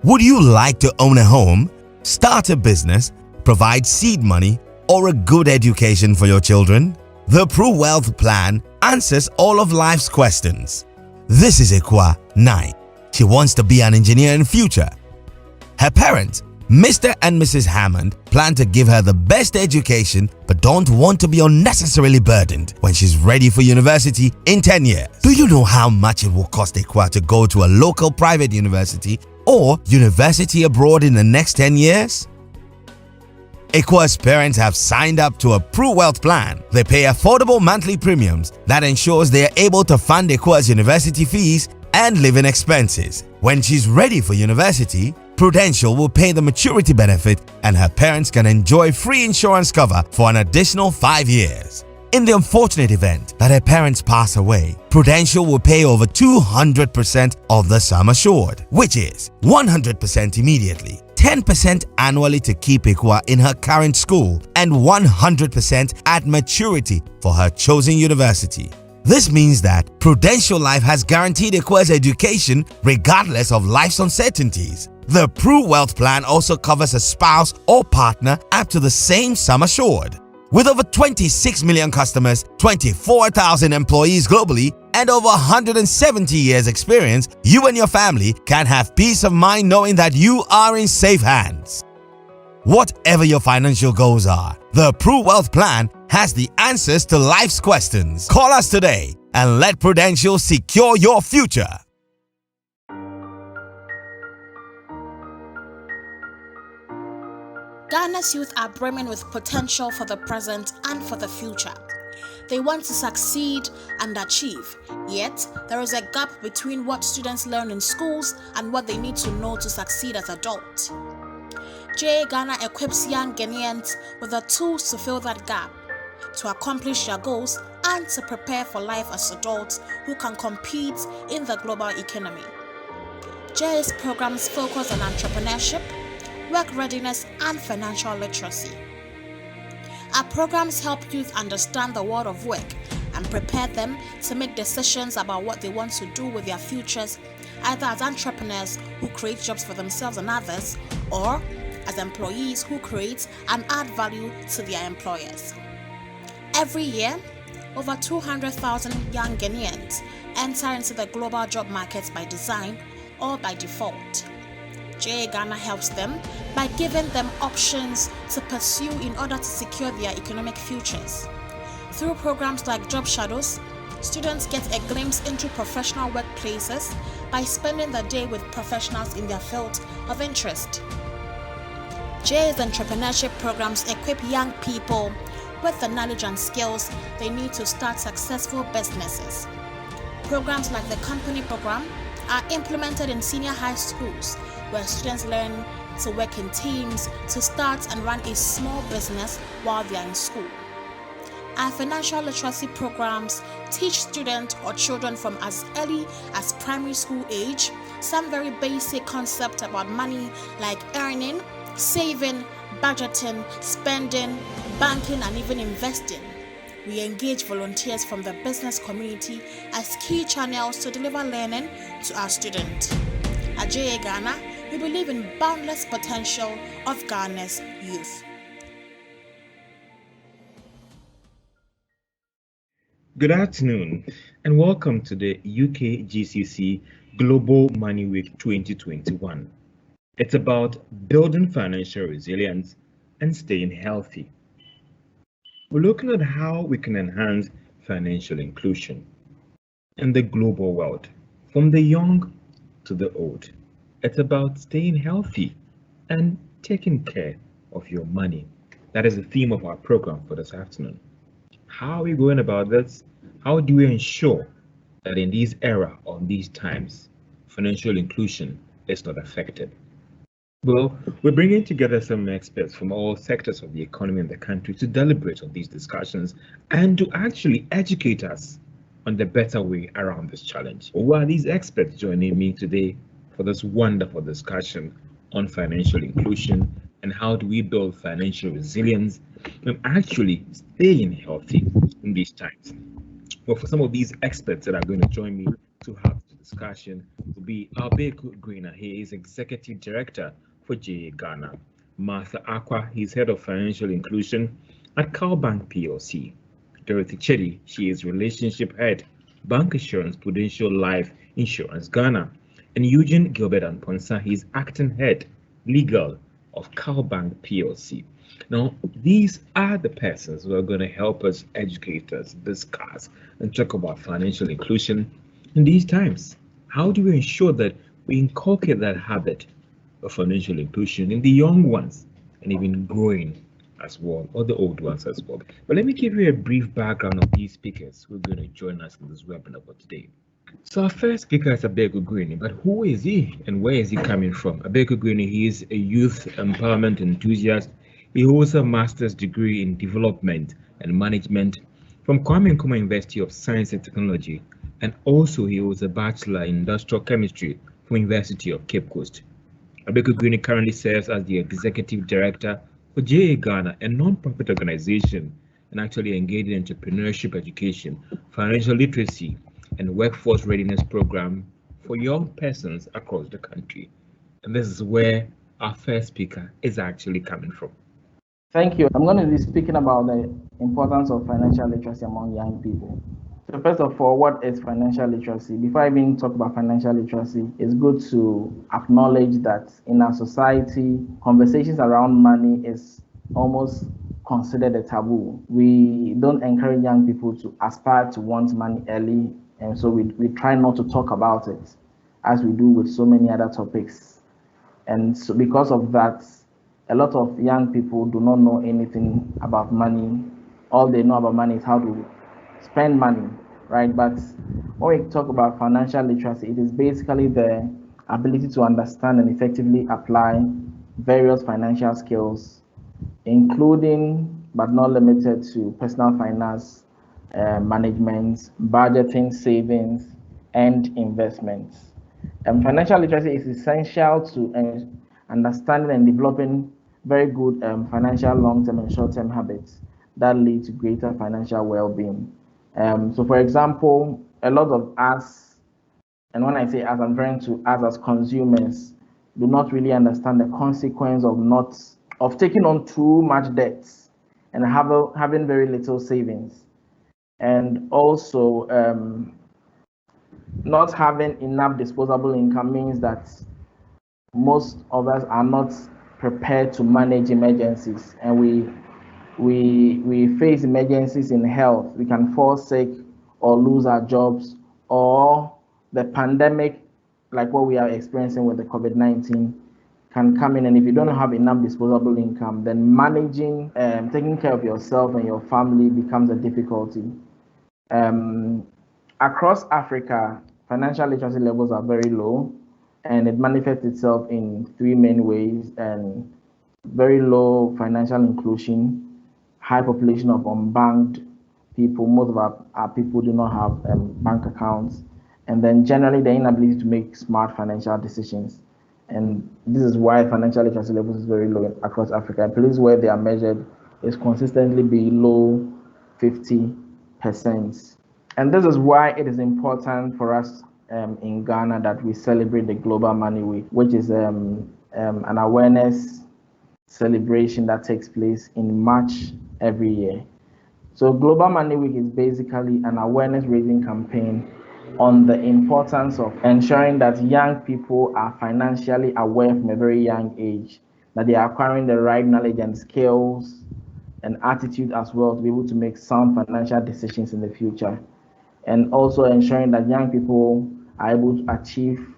Would you like to own a home, start a business, provide seed money, or a good education for your children? The Pro Wealth Plan answers all of life's questions. This is Acquaye 9. She wants to be an engineer in future. Her parents, Mr. and Mrs. Hammond, plan to give her the best education but don't want to be unnecessarily burdened when she's ready for university in 10 years. Do you know how much it will cost Acquaye to go to a local private university or university abroad in the next 10 years? Acquaye's parents have signed up to a Pro Wealth Plan. They pay affordable monthly premiums that ensures they are able to fund Acquaye's university fees and living expenses. When she's ready for university, Prudential will pay the maturity benefit and her parents can enjoy free insurance cover for an additional 5 years. In the unfortunate event that her parents pass away, Prudential will pay over 200% of the sum assured, which is 100% immediately, 10% annually to keep Acquaye in her current school, and 100% at maturity for her chosen university. This means that Prudential Life has guaranteed Acquaye's education regardless of life's uncertainties. The Pro Wealth Plan also covers a spouse or partner up to the same sum assured. With over 26 million customers, 24,000 employees globally, and over 170 years experience, you and your family can have peace of mind knowing that you are in safe hands. Whatever your financial goals are, the Pro Wealth Plan has the answers to life's questions. Call us today and let Prudential secure your future. Ghana's youth are brimming with potential for the present and for the future. They want to succeed and achieve, yet there is a gap between what students learn in schools and what they need to know to succeed as adults. Ghana equips young Ghanaians with the tools to fill that gap, to accomplish their goals and to prepare for life as adults who can compete in the global economy. JA's programs focus on entrepreneurship, work readiness, and financial literacy. Our programs help youth understand the world of work and prepare them to make decisions about what they want to do with their futures, either as entrepreneurs who create jobs for themselves and others, or as employees who create and add value to their employers. Every year, over 200,000 young Ghanaians enter into the global job markets by design or by default. Ghana helps them by giving them options to pursue in order to secure their economic futures. Through programs like Job Shadows, students get a glimpse into professional workplaces by spending the day with professionals in their field of interest. JA's entrepreneurship programs equip young people with the knowledge and skills they need to start successful businesses. Programs like the Company Program are implemented in senior high schools, where students learn to work in teams to start and run a small business while they are in school. Our financial literacy programs teach students or children from as early as primary school age some very basic concepts about money, like earning, saving, budgeting, spending, banking, and even investing. We engage volunteers from the business community as key channels to deliver learning to our students. At JA Ghana, we believe in boundless potential of Ghana's youth. Good afternoon and welcome to the UK GCC Global Money Week 2021. It's about building financial resilience and staying healthy. We're looking at how we can enhance financial inclusion in the global world, from the young to the old. It's about staying healthy and taking care of your money. That is the theme of our program for this afternoon. How are we going about this? How do we ensure that in this era, on these times, financial inclusion is not affected? Well, we're bringing together some experts from all sectors of the economy in the country to deliberate on these discussions and to actually educate us on the better way around this challenge. Who are these experts joining me today for this wonderful discussion on financial inclusion and how do we build financial resilience and actually staying healthy in these times? Well, for some of these experts that are going to join me to have this discussion will be Abeiku Greene. He is Executive Director for JA Ghana. Martha Acquaye, he's Head of Financial Inclusion at CalBank Plc. Dorothy Tsidi, she is Relationship Head, Bancassurance, Prudential Life Insurance Ghana. And Eugene Gilbert Amponsah, he's Acting Head, Legal of CalBank Plc. Now, these are the persons who are going to help us, educate us, discuss, and talk about financial inclusion in these times. How do we ensure that we inculcate that habit of financial inclusion in the young ones and even growing as well, or the old ones as well? But let me give you a brief background of these speakers who are going to join us in this webinar for today. So our first speaker is Abeiku Greene, but who is he and where is he coming from? Abeiku Greene, he is a youth empowerment enthusiast. He holds a master's degree in development and management from Kwame Nkrumah University of Science and Technology, and also he holds a bachelor in industrial chemistry from University of Cape Coast. Abeiku Greene currently serves as the executive director for JA Ghana, a non-profit organization, and actually engaged in entrepreneurship education, financial literacy, and workforce readiness program for young persons across the country. And this is where our first speaker is actually coming from. Thank you. I'm going to be speaking about the importance of financial literacy among young people. So first of all, what is financial literacy? Before I even talk about financial literacy, it's good to acknowledge that in our society, conversations around money is almost considered a taboo. We don't encourage young people to aspire to want money early, and so we try not to talk about it as we do with so many other topics. And so because of that, a lot of young people do not know anything about money. All they know about money is how to spend money, right? But when we talk about financial literacy, it is basically the ability to understand and effectively apply various financial skills, including but not limited to personal finance, management, budgeting, savings, and investments. Financial literacy is essential to understanding and developing very good financial long-term and short-term habits that lead to greater financial well-being. So for example, a lot of us, and when I say us, I'm referring to us as consumers, do not really understand the consequence of taking on too much debt and having very little savings. And also not having enough disposable income means that most of us are not prepared to manage emergencies, and we face emergencies in health. We can fall sick or lose our jobs, or the pandemic, like what we are experiencing with the COVID-19, can come in, and if you don't have enough disposable income, then managing, taking care of yourself and your family becomes a difficulty. Across Africa, financial literacy levels are very low, and it manifests itself in three main ways: and very low financial inclusion, high population of unbanked people. Most of our people do not have bank accounts, and then generally the inability to make smart financial decisions. And this is why financial literacy levels is very low across Africa. And places where they are measured is consistently below 50%. And this is why it is important for us in Ghana that we celebrate the Global Money Week, which is an awareness celebration that takes place in March every year. So Global Money Week is basically an awareness raising campaign on the importance of ensuring that young people are financially aware from a very young age, that they are acquiring the right knowledge and skills and attitude as well to be able to make sound financial decisions in the future. And also ensuring that young people are able to achieve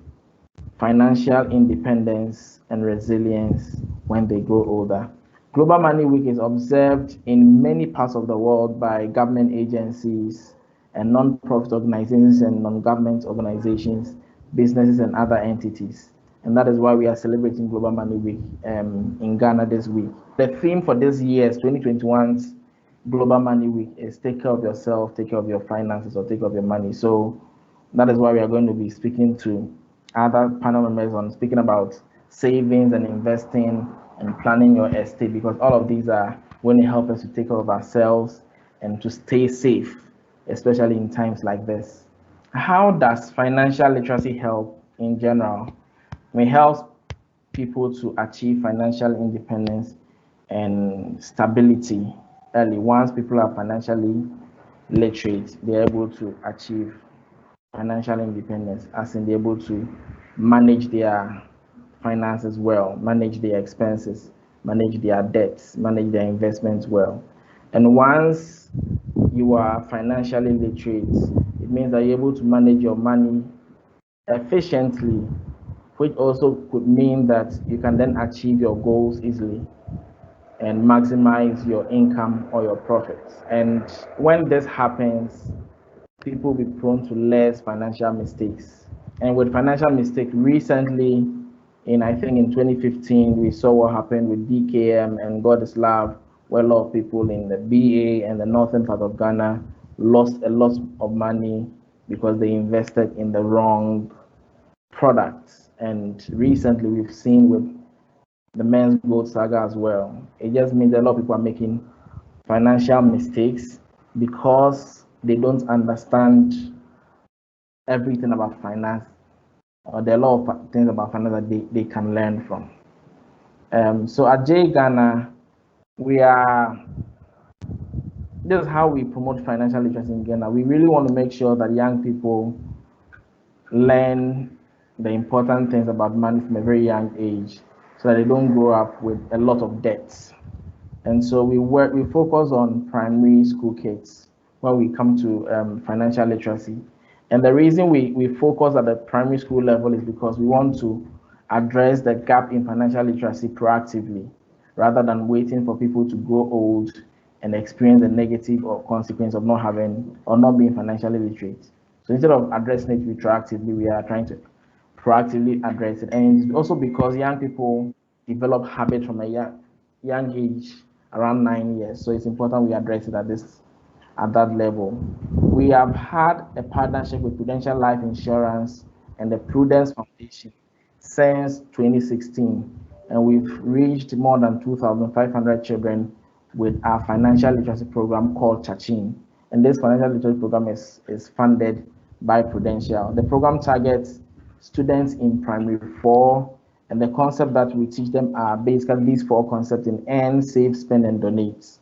financial independence and resilience when they grow older. Global Money Week is observed in many parts of the world by government agencies and non-profit organizations and non-government organizations, businesses and other entities. And that is why we are celebrating Global Money Week in Ghana this week. The theme for this year's 2021's Global Money Week is take care of yourself, take care of your finances, or take care of your money. So that is why we are going to be speaking to other panel members on speaking about savings and investing and planning your estate, because all of these are going to help us to take care of ourselves and to stay safe, especially in times like this. How does financial literacy help in general? It helps people to achieve financial independence and stability early. Once people are financially literate, they're able to achieve financial independence, as in they're able to manage their finances well, manage their expenses, manage their debts, manage their investments well. And once you are financially literate, it means that you're able to manage your money efficiently, which also could mean that you can then achieve your goals easily and maximize your income or your profits. And when this happens, people will be prone to less financial mistakes. And with financial mistake, recently, I think in 2015, we saw what happened with DKM and God is Love, where a lot of people in the BA and the northern part of Ghana lost a lot of money because they invested in the wrong products. And recently, we've seen with the men's gold saga as well. It just means a lot of people are making financial mistakes because they don't understand everything about finance. There are a lot of things about finance that they can learn from. So at J Ghana, this is how we promote financial literacy in Ghana. We really want to make sure that young people learn the important things about money from a very young age, so that they don't grow up with a lot of debts. And so we focus on primary school kids when we come to financial literacy. And the reason we focus at the primary school level is because we want to address the gap in financial literacy proactively, rather than waiting for people to grow old and experience the negative or consequence of not having or not being financially literate. So instead of addressing it retroactively, we are trying to proactively address it. And it's also because young people develop habits from a young age, around 9 years. So it's important we address it at that level. We have had a partnership with Prudential Life Insurance and the Prudence Foundation since 2016, and we've reached more than 2,500 children with our financial literacy program called Chachin. And this financial literacy program is funded by Prudential. The program targets students in primary 4, and the concept that we teach them are basically these 4 concepts in earn, save, spend, and donate.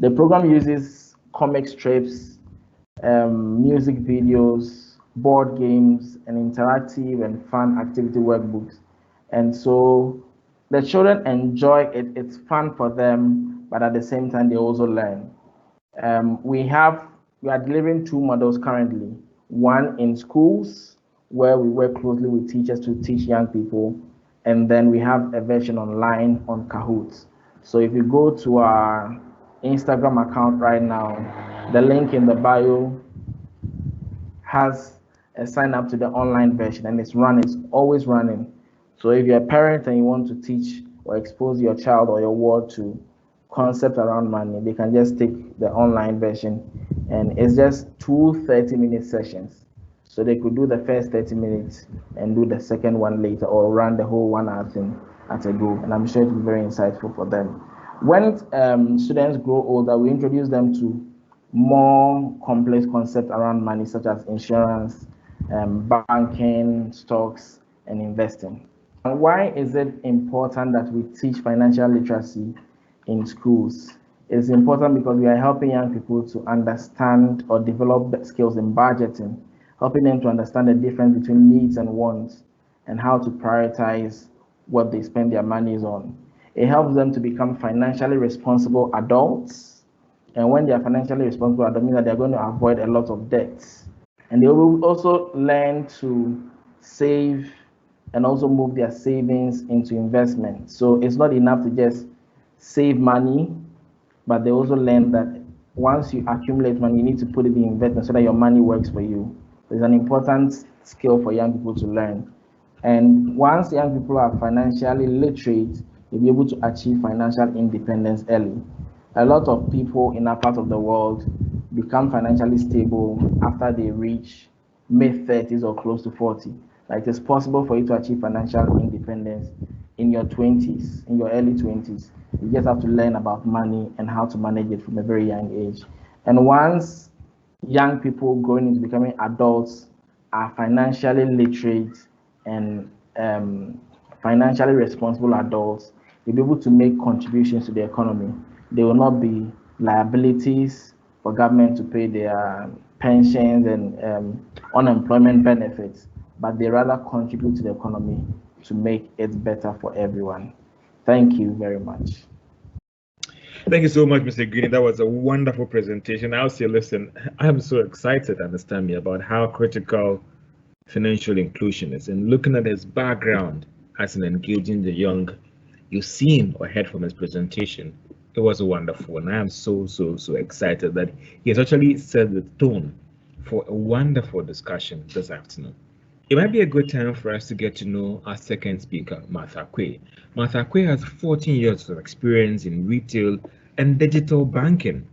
The program uses comic strips, music videos, board games, and interactive and fun activity workbooks. And so the children enjoy it. It's fun for them, but at the same time, they also learn. We are delivering 2 models currently. One in schools, where we work closely with teachers to teach young people, and then we have a version online on Kahoot. So if you go to our Instagram account right now, the link in the bio has a sign up to the online version, and it's always running. So if you're a parent and you want to teach or expose your child or your ward to concepts around money, they can just take the online version, and it's just 2 30-minute sessions. So they could do the first 30 minutes and do the second one later, or run the whole 1 hour thing at a go. And I'm sure it will be very insightful for them. When students grow older, we introduce them to more complex concepts around money, such as insurance, banking, stocks, and investing. And why is it important that we teach financial literacy in schools? It's important because we are helping young people to understand or develop skills in budgeting, helping them to understand the difference between needs and wants, and how to prioritize what they spend their monies on. It helps them to become financially responsible adults. And when they are financially responsible adults, means that they're going to avoid a lot of debts. And they will also learn to save and also move their savings into investment. So it's not enough to just save money, but they also learn that once you accumulate money, you need to put it in investment so that your money works for you. It's an important skill for young people to learn. And once young people are financially literate, they'll be able to achieve financial independence early. A lot of people in our part of the world become financially stable after they reach mid-30s or close to 40. Like, it's possible for you to achieve financial independence in your 20s, in your early 20s. You just have to learn about money and how to manage it from a very young age. And once young people growing into becoming adults are financially literate and financially responsible adults, they'll be able to make contributions to the economy. They will not be liabilities for government to pay their pensions and unemployment benefits, but they rather contribute to the economy to make it better for everyone. Thank you very much. Thank you so much, Mr. Greene. That was a wonderful presentation. I'll say, listen, I'm so excited, understand me, about how critical financial inclusion is. And looking at his background as an engaging the young, you've seen or heard from his presentation, it was wonderful. And I am so excited that he has actually set the tone for a wonderful discussion this afternoon. It might be a good time for us to get to know our second speaker, Martha Acquaye. Martha Acquaye has 14 years of experience in retail and digital banking.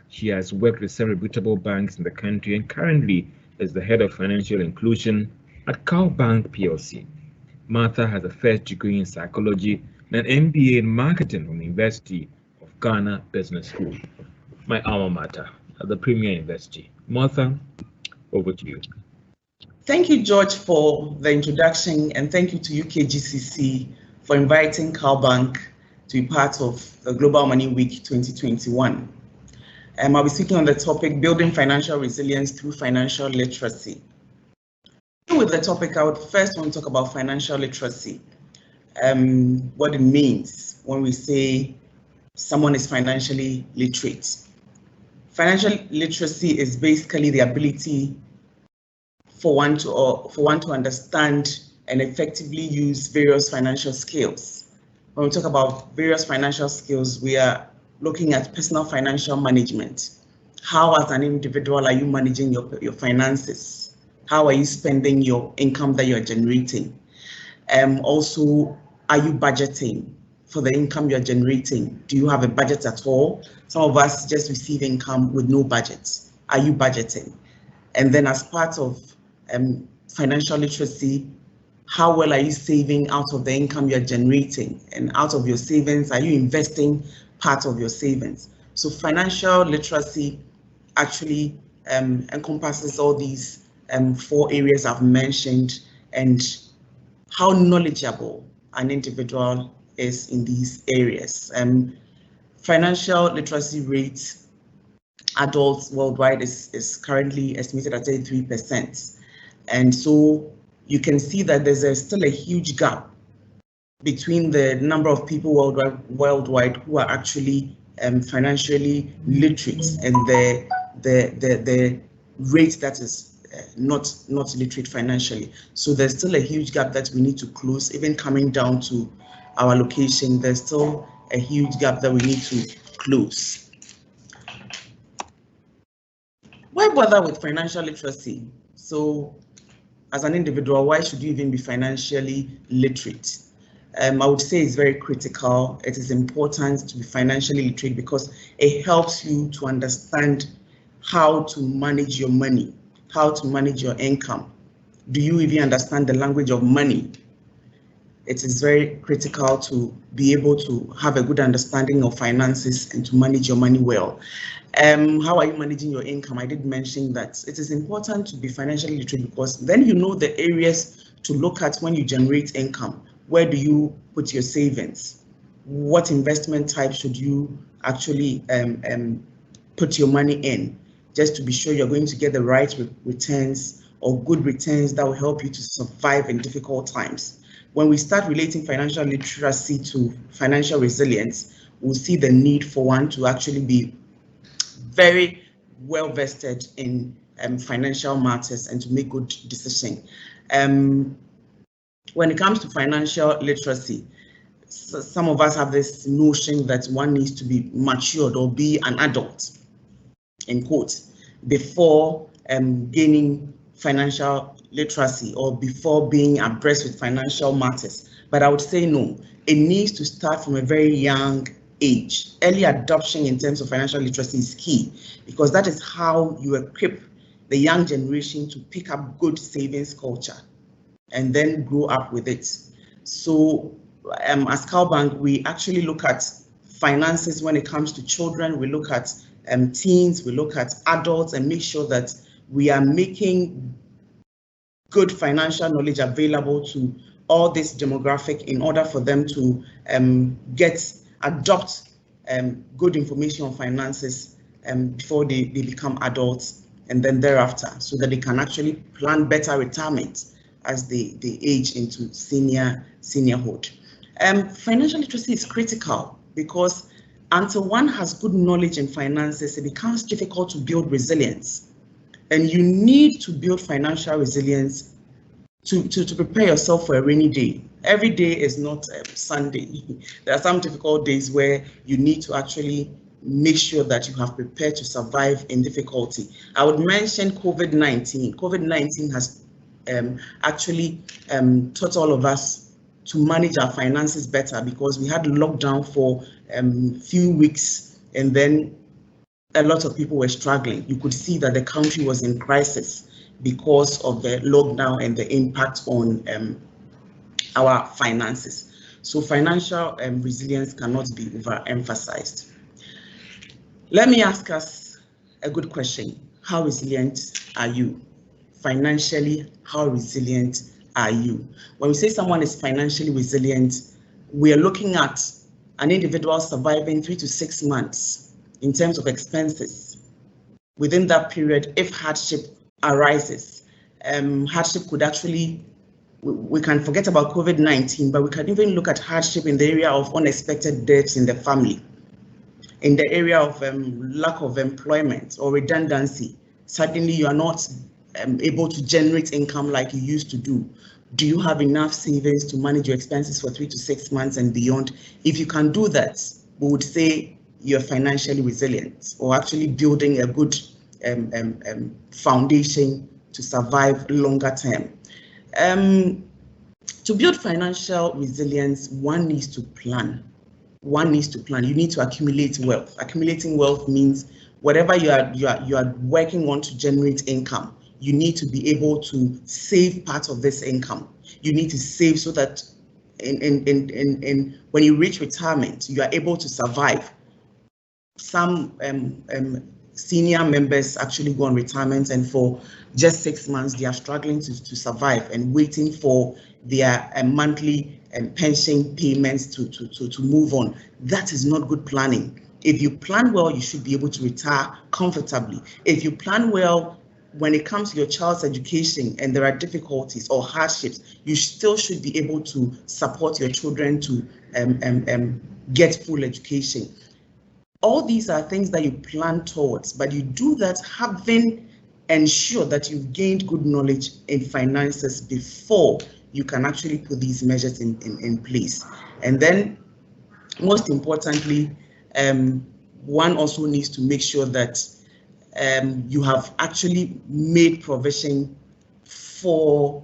She has worked with several reputable banks in the country and currently is the head of financial inclusion at CalBank Plc. Martha has a first degree in psychology and an MBA in marketing from the University of Ghana Business School, my alma mater at the Premier University. Martha, over to you. Thank you, George, for the introduction, and thank you to UKGCC for inviting CalBank to be part of the Global Money Week 2021. I'll be speaking on the topic, building financial resilience through financial literacy. With the topic, I would first want to talk about financial literacy, what it means when we say someone is financially literate. Financial literacy is basically the ability for one to understand and effectively use various financial skills. When we talk about various financial skills, we are looking at personal financial management. How, as an individual, are you managing your finances? How are you spending your income that you're generating? Also, are you budgeting for the income you're generating? Do you have a budget at all? Some of us just receive income with no budget. Are you budgeting? And then as part of financial literacy, how well are you saving out of the income you're generating? And out of your savings, are you investing part of your savings? So financial literacy actually encompasses all these 4 areas I've mentioned, and how knowledgeable an individual is in these areas. Financial literacy rate adults worldwide is currently estimated at 33%. And so you can see that there's still a huge gap between the number of people worldwide who are actually financially literate and the rate that is not literate financially. So there's still a huge gap that we need to close. Even coming down to our location, there's still a huge gap that we need to close. Why bother with financial literacy? So as an individual, why should you even be financially literate? I would say it's very critical. It is important to be financially literate because it helps you to understand how to manage your money, how to manage your income. Do you even understand the language of money? It is very critical to be able to have a good understanding of finances and to manage your money well. How are you managing your income? I did mention that it is important to be financially literate because then you know the areas to look at when you generate income. Where do you put your savings? What investment type should you actually put your money in, just to be sure you're going to get the right returns or good returns that will help you to survive in difficult times. When we start relating financial literacy to financial resilience, we'll see the need for one to actually be very well vested in financial matters and to make good decisions. When it comes to financial literacy, some of us have this notion that one needs to be matured or be an adult, in quotes, before gaining financial literacy or before being abreast with financial matters. But I would say no, it needs to start from a very young age. Early adoption in terms of financial literacy is key because that is how you equip the young generation to pick up good savings culture and then grow up with it. So as CalBank, we actually look at finances when it comes to children. We look at teens, we look at adults, and make sure that we are making good financial knowledge available to all this demographic in order for them to adopt good information on finances before they become adults, and then thereafter, so that they can actually plan better retirement as they age into seniorhood. Financial literacy is critical because until one has good knowledge in finances, it becomes difficult to build resilience. And you need to build financial resilience to prepare yourself for a rainy day. Every day is not Sunday. There are some difficult days where you need to actually make sure that you have prepared to survive in difficulty. I would mention COVID-19. COVID-19 has actually taught all of us to manage our finances better, because we had lockdown for a few weeks, and then a lot of people were struggling. You could see that the country was in crisis because of the lockdown and the impact on our finances. So financial resilience cannot be overemphasized. Let me ask us a good question. How resilient are you? Financially, how resilient are you? When we say someone is financially resilient, we are looking at an individual surviving 3 to 6 months in terms of expenses. Within that period, if hardship arises, hardship could actually, we can forget about COVID-19, but we can even look at hardship in the area of unexpected deaths in the family, in the area of lack of employment or redundancy. Suddenly you are not able to generate income like you used to do. Do you have enough savings to manage your expenses for 3 to 6 months and beyond? If you can do that, we would say you're financially resilient, or actually building a good foundation to survive longer term. To build financial resilience, one needs to plan. One needs to plan. You need to accumulate wealth. Accumulating wealth means whatever you are working on to generate income, you need to be able to save part of this income. You need to save so that when you reach retirement, you are able to survive. Some senior members actually go on retirement, and for just 6 months they are struggling to survive and waiting for their monthly pension payments to move on. That is not good planning. If you plan well, you should be able to retire comfortably. If you plan well, when it comes to your child's education and there are difficulties or hardships, you still should be able to support your children to get full education. All these are things that you plan towards, but you do that having ensured that you've gained good knowledge in finances before you can actually put these measures in place. And then, most importantly, one also needs to make sure that you have actually made provision for,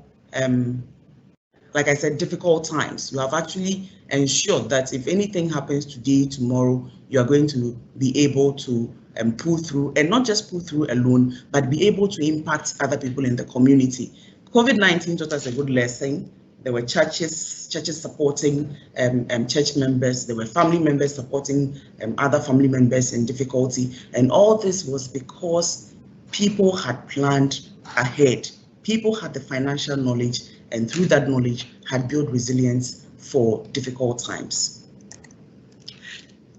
like I said, difficult times. You have actually ensured that if anything happens today, tomorrow, you are going to be able to pull through, and not just pull through alone, but be able to impact other people in the community. COVID-19 taught us a good lesson. There were churches supporting church members. There were family members supporting other family members in difficulty. And all this was because people had planned ahead. People had the financial knowledge, and through that knowledge had built resilience for difficult times.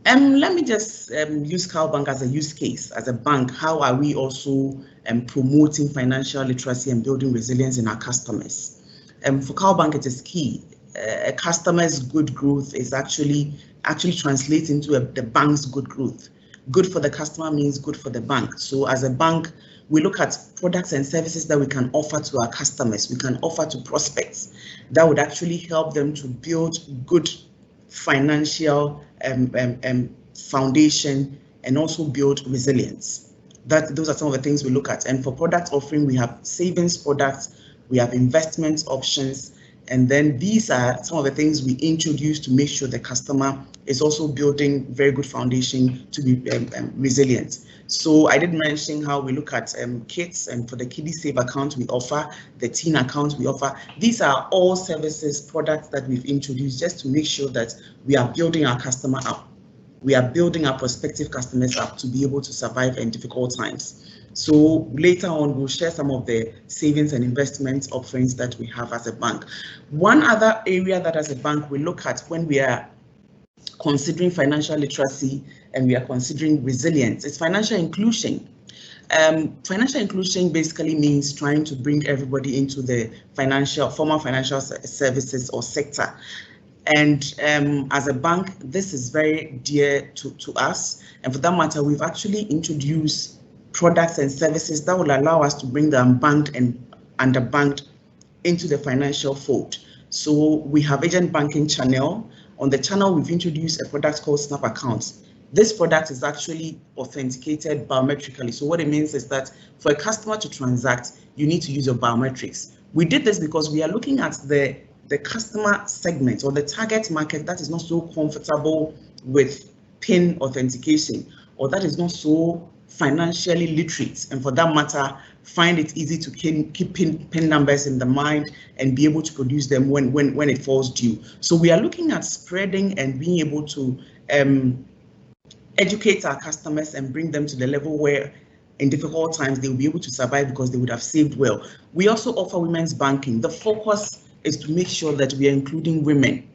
Let me just use CalBank as a use case. As a bank, how are we also promoting financial literacy and building resilience in our customers? For CalBank, it is key. A customer's good growth is actually translates into the bank's good growth. Good for the customer means good for the bank. So as a bank, we look at products and services that we can offer to our customers, we can offer to prospects that would actually help them to build good financial foundation and also build resilience. Those are some of the things we look at. And for product offering, we have savings products, we have investment options, and then these are some of the things we introduce to make sure the customer is also building very good foundation to be resilient. So I did mention how we look at kits, and for the Kiddie Save account we offer, the teen account we offer. These are all services, products that we've introduced just to make sure that we are building our customer up. we are building our prospective customers up to be able to survive in difficult times. So later on, we'll share some of the savings and investment offerings that we have as a bank. One other area that as a bank we look at when we are considering financial literacy and we are considering resilience is financial inclusion. Financial inclusion basically means trying to bring everybody into the formal financial services or sector. And as a bank, this is very dear to us. And for that matter, we've actually introduced products and services that will allow us to bring the unbanked and underbanked into the financial fold. So we have agent banking channel. On the channel, we've introduced a product called Snap Accounts. This product is actually authenticated biometrically. So what it means is that for a customer to transact, you need to use your biometrics. We did this because we are looking at the customer segment or the target market that is not so comfortable with PIN authentication, or that is not so financially literate, and for that matter, find it easy to keep PIN numbers in the mind and be able to produce them when it falls due. So we are looking at spreading and being able to educate our customers and bring them to the level where in difficult times they will be able to survive because they would have saved well. We also offer women's banking. The focus is to make sure that we are including women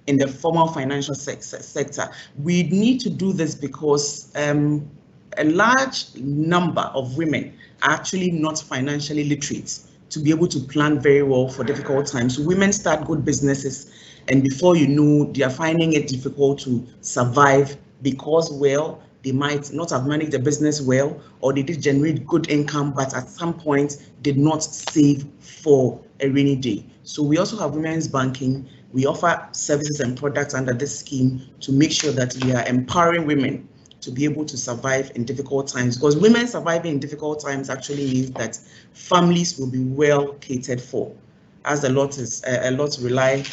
in the formal financial sector. We need to do this because a large number of women are actually not financially literate to be able to plan very well for difficult times. So women start good businesses, and before you know, they are finding it difficult to survive because, well, they might not have managed the business well, or they did generate good income, but at some point did not save for a rainy day. So we also have women's banking. We offer services and products under this scheme to make sure that we are empowering women to be able to survive in difficult times, because women surviving in difficult times actually means that families will be well catered for, as a lot rely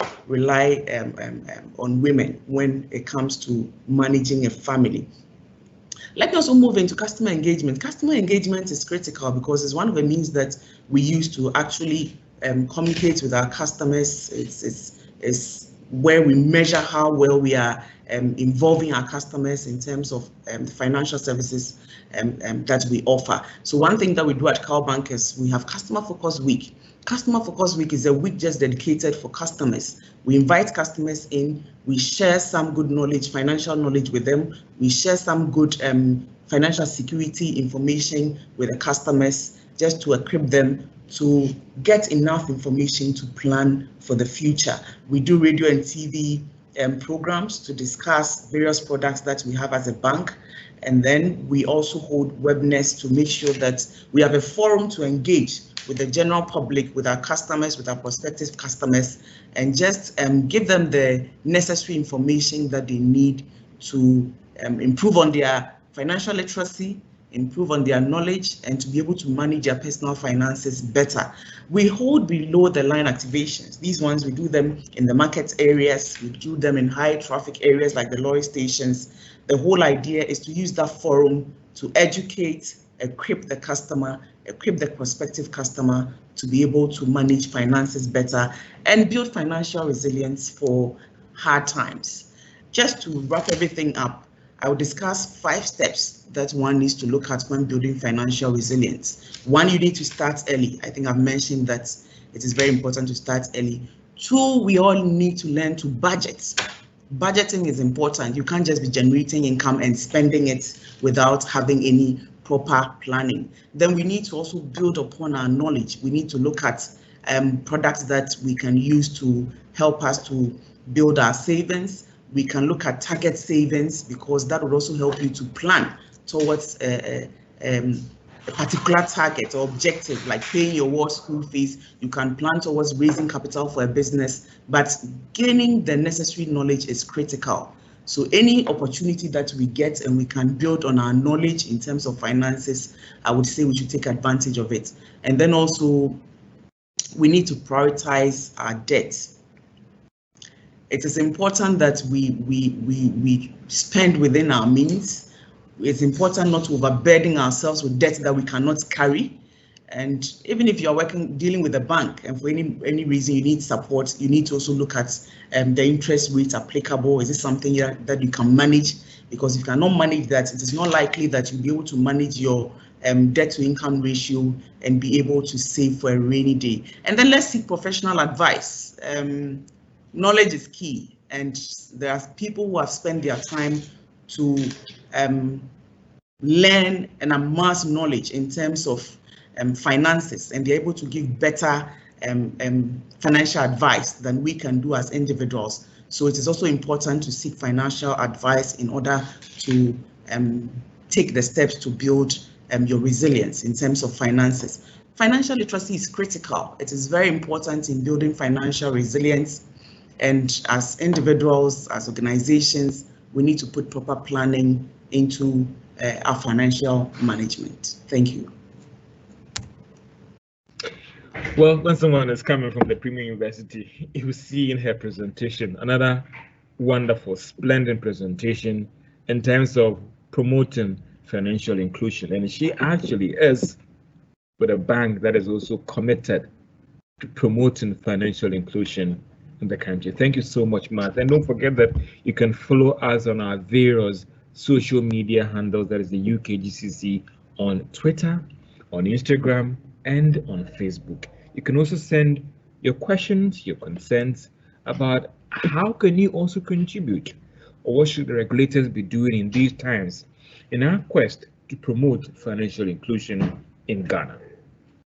on women when it comes to managing a family. Let me also move into customer engagement. Customer engagement is critical because it's one of the means that we use to actually communicate with our customers. It's where we measure how well we are involving our customers in terms of the financial services that we offer. So one thing that we do at CalBank is we have Customer Focus Week. Customer Focus Week is a week just dedicated for customers. We invite customers in, we share some good knowledge, financial knowledge with them. We share some good financial security information with the customers just to equip them to get enough information to plan for the future. We do radio and TV programs to discuss various products that we have as a bank. And then we also hold webinars to make sure that we have a forum to engage with the general public, with our customers, with our prospective customers, and just give them the necessary information that they need to improve on their financial literacy, improve on their knowledge, and to be able to manage their personal finances better. We hold below the line activations. These ones, we do them in the market areas, we do them in high traffic areas like the lorry stations. The whole idea is to use that forum to educate, equip the customer, equip the prospective customer to be able to manage finances better and build financial resilience for hard times. Just to wrap everything up, I will discuss 5 steps that one needs to look at when building financial resilience. 1, you need to start early. I think I've mentioned that it is very important to start early. 2, we all need to learn to budget. Budgeting is important. You can't just be generating income and spending it without having any proper planning. Then we need to also build upon our knowledge. We need to look at products that we can use to help us to build our savings. We can look at target savings because that would also help you to plan towards a particular target or objective, like paying your war school fees. You can plan towards raising capital for a business, but gaining the necessary knowledge is critical. So any opportunity that we get and we can build on our knowledge in terms of finances, I would say we should take advantage of it. And then also, we need to prioritize our debt. It is important that we spend within our means. It's important not to overburden ourselves with debt that we cannot carry. And even if you're dealing with a bank and for any reason you need support, you need to also look at the interest rates applicable. Is it something that you can manage because if you cannot manage that, it is not likely that you'll be able to manage your debt to income ratio and be able to save for a rainy day. And then let's seek professional advice. Knowledge is key, and there are people who have spent their time to learn and amass knowledge in terms of finances, and they're able to give better financial advice than we can do as individuals. So it is also important to seek financial advice in order to take the steps to build your resilience in terms of finances. Financial literacy is critical. It is very important in building financial resilience. And as individuals, as organizations, we need to put proper planning into our financial management. Thank you. Well, when someone is coming from the Premier University, you see in her presentation another wonderful, splendid presentation in terms of promoting financial inclusion. And she actually is with a bank that is also committed to promoting financial inclusion in the country. Thank you so much, Matt. And don't forget that you can follow us on our various social media handles, that is the UKGCC, on Twitter, on Instagram, and on Facebook. You can also send your questions, your concerns about how can you also contribute, or what should the regulators be doing in these times in our quest to promote financial inclusion in Ghana.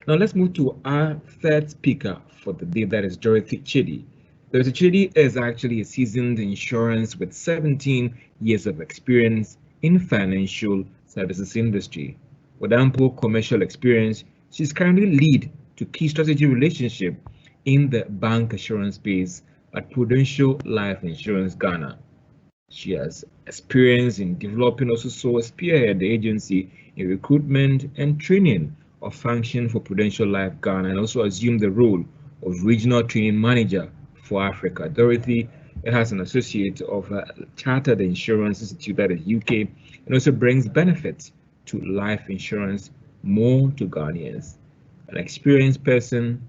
Now let's move to our third speaker for the day, that is Dorothy Tsidi. Dorothy Tsidi is actually a seasoned insurance with 17 years of experience in financial services industry. With ample commercial experience, she's currently lead to key strategy relationship in the bank assurance space at Prudential Life Insurance Ghana. She has experience in developing, also so spearhead the agency in recruitment and training of function for Prudential Life Ghana, and also assumed the role of regional training manager for Africa. Dorothy has an associate of Chartered Insurance Institute, that is UK, and also brings benefits to life insurance more to Ghanaians. An experienced person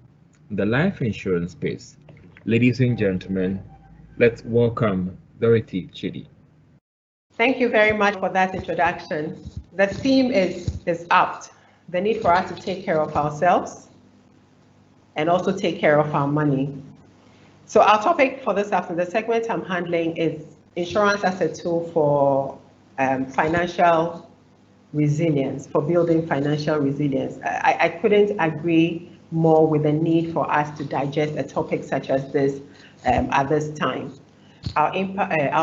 in the life insurance space. Ladies and gentlemen, let's welcome Dorothy Tsidi. Thank you very much for that introduction. The theme is apt. The need for us to take care of ourselves and also take care of our money. So our topic for this afternoon, the segment I'm handling, is insurance as a tool for financial resilience, for building financial resilience. I couldn't agree more with the need for us to digest a topic such as this at this time. Our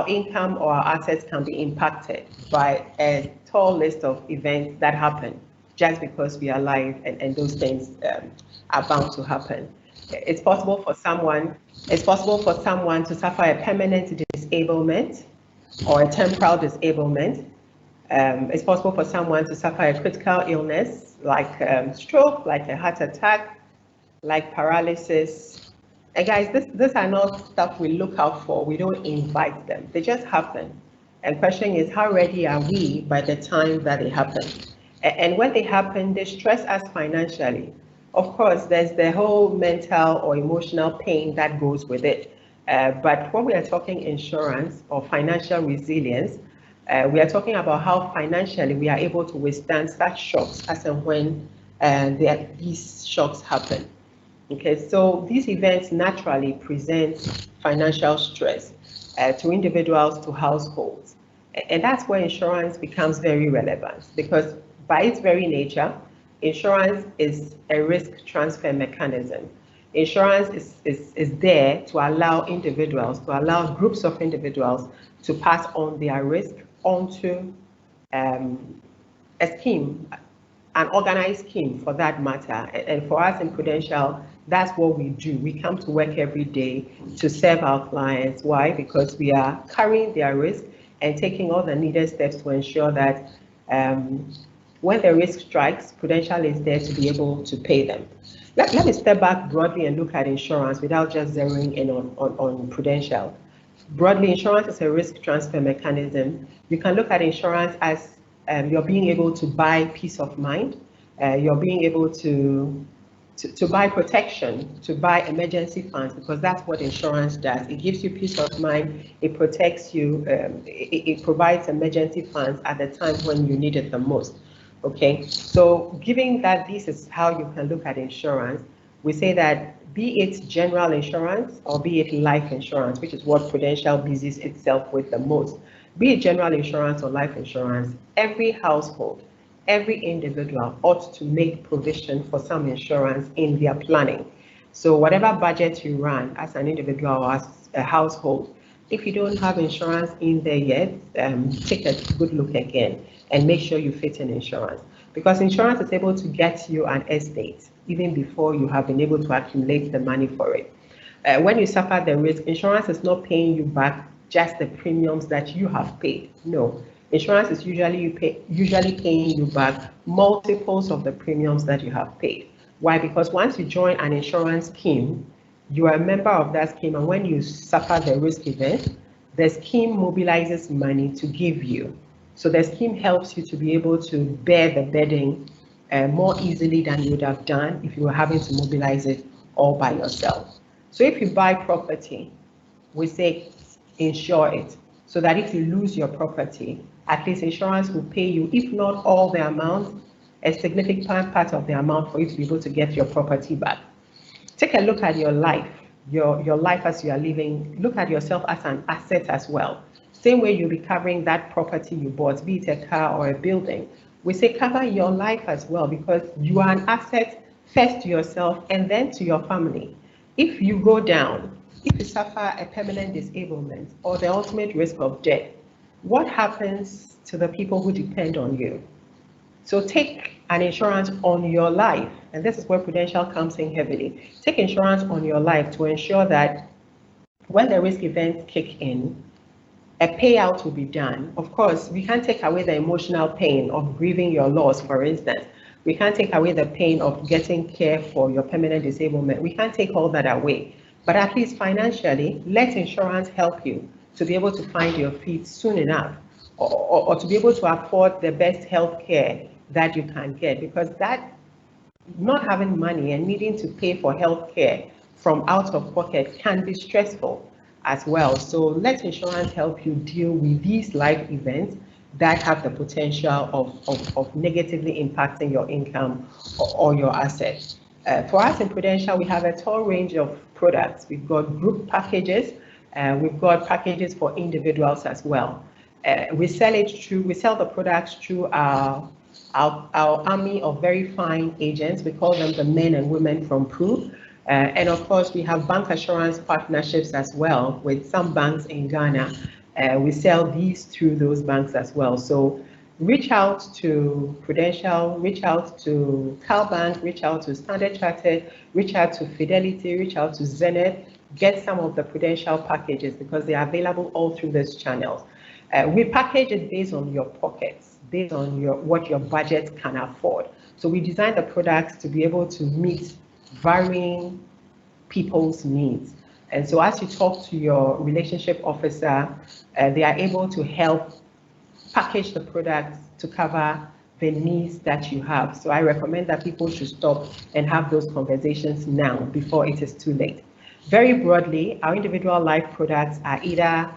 income or our assets can be impacted by a tall list of events that happen just because we are alive, and those things are bound to happen. It's possible for someone to suffer a permanent disablement or a temporal disablement. It's possible for someone to suffer a critical illness like stroke, like a heart attack, like paralysis. And guys, these are not stuff we look out for. We don't invite them. They just happen. And the question is, how ready are we by the time that they happen? And when they happen, they stress us financially. Of course, there's the whole mental or emotional pain that goes with it. But when we are talking insurance or financial resilience, we are talking about how financially we are able to withstand such shocks as and when these shocks happen. Okay, so these events naturally present financial stress to individuals, to households. And that's where insurance becomes very relevant, because by its very nature, insurance is a risk transfer mechanism. Insurance is there to allow individuals, to allow groups of individuals to pass on their risk onto a scheme, an organized scheme for that matter. And for us in Prudential, that's what we do. We come to work every day to serve our clients. Why? Because we are carrying their risk and taking all the needed steps to ensure that when the risk strikes, Prudential is there to be able to pay them. Let me step back broadly and look at insurance without just zeroing in on Prudential. Broadly, insurance is a risk transfer mechanism. You can look at insurance as you're being able to buy peace of mind. You're being able to to buy protection, to buy emergency funds, because that's what insurance does. It gives you peace of mind. It protects you. It provides emergency funds at the time when you need it the most. Okay, so given that this is how you can look at insurance, we say that be it general insurance or be it life insurance, which is what Prudential busies itself with the most, be it general insurance or life insurance, every household, every individual ought to make provision for some insurance in their planning. So whatever budget you run as an individual or as a household, if you don't have insurance in there yet, take a good look again and make sure you fit in insurance. Because insurance is able to get you an estate even before you have been able to accumulate the money for it. When you suffer the risk, insurance is not paying you back just the premiums that you have paid. No, insurance is usually paying you back multiples of the premiums that you have paid. Why? Because once you join an insurance scheme, you are a member of that scheme, and when you suffer the risk event, the scheme mobilizes money to give you. So the scheme helps you to be able to bear the burden more easily than you would have done if you were having to mobilize it all by yourself. So if you buy property, we say insure it, so that if you lose your property, at least insurance will pay you, if not all the amount, a significant part of the amount for you to be able to get your property back. Take a look at your life, your life as you are living. Look at yourself as an asset as well. Same way you'll be covering that property you bought, be it a car or a building. We say cover your life as well, because you are an asset first to yourself and then to your family. If you go down, if you suffer a permanent disablement or the ultimate risk of death, what happens to the people who depend on you? So take an insurance on your life, and this is where Prudential comes in heavily. Take insurance on your life to ensure that when the risk events kick in, a payout will be done. Of course, we can't take away the emotional pain of grieving your loss, for instance. We can't take away the pain of getting care for your permanent disablement. We can't take all that away. But at least financially, let insurance help you to be able to find your feet soon enough, or to be able to afford the best health care that you can get, because that not having money and needing to pay for health care from out of pocket can be stressful as well. So let insurance help you deal with these life events that have the potential of negatively impacting your income or your assets. For us in Prudential, we have a tall range of products. We've got group packages, we've got packages for individuals as well. We sell the products through our army of very fine agents. We call them the men and women from Pru. And of course, we have bank assurance partnerships as well with some banks in Ghana. We sell these through those banks as well. So reach out to Prudential, reach out to CalBank, reach out to Standard Chartered, reach out to Fidelity, reach out to Zenith, get some of the Prudential packages because they are available all through these channels. We package it based on your pockets, based on what your budget can afford. So we design the products to be able to meet varying people's needs. And so as you talk to your relationship officer, they are able to help package the products to cover the needs that you have. So I recommend that people should stop and have those conversations now before it is too late. Very broadly, our individual life products are either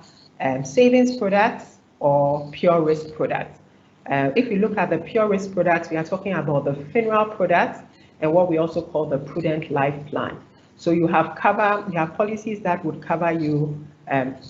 savings products or pure risk products. If you look at the pure risk products, we are talking about the funeral products and what we also call the prudent life plan. So you have policies that would cover you,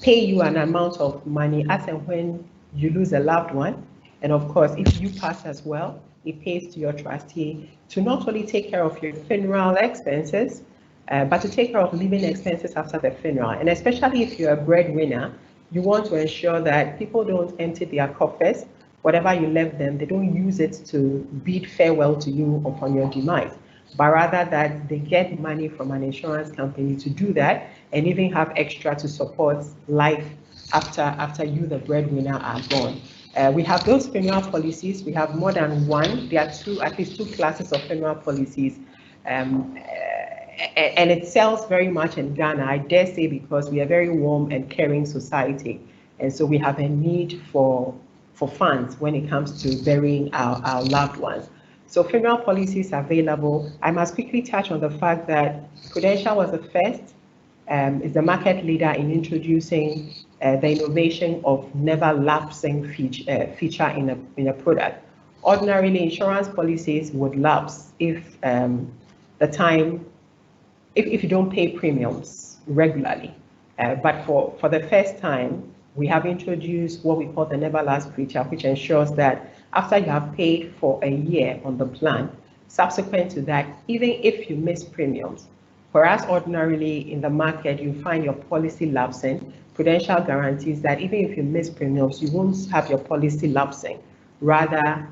pay you an amount of money as and when you lose a loved one. And of course, if you pass as well, it pays to your trustee to not only take care of your funeral expenses, but to take care of living expenses after the funeral. And especially if you're a breadwinner, you want to ensure that people don't empty their coffers. Whatever you left them, they don't use it to bid farewell to you upon your demise, but rather that they get money from an insurance company to do that and even have extra to support life after you, the breadwinner, are gone. We have those funeral policies. We have more than one. There are at least two classes of funeral policies. And it sells very much in Ghana, I dare say, because we are a very warm and caring society. And so we have a need for funds when it comes to burying our loved ones. So funeral policies available. I must quickly touch on the fact that Prudential was the first, is the market leader in introducing the innovation of never lapsing feature in a product. Ordinarily, insurance policies would lapse if if you don't pay premiums regularly. But for the first time, we have introduced what we call the never lapse feature, which ensures that after you have paid for a year on the plan, subsequent to that, even if you miss premiums, whereas ordinarily in the market, you find your policy lapsing, Prudential guarantees that even if you miss premiums, you won't have your policy lapsing. Rather,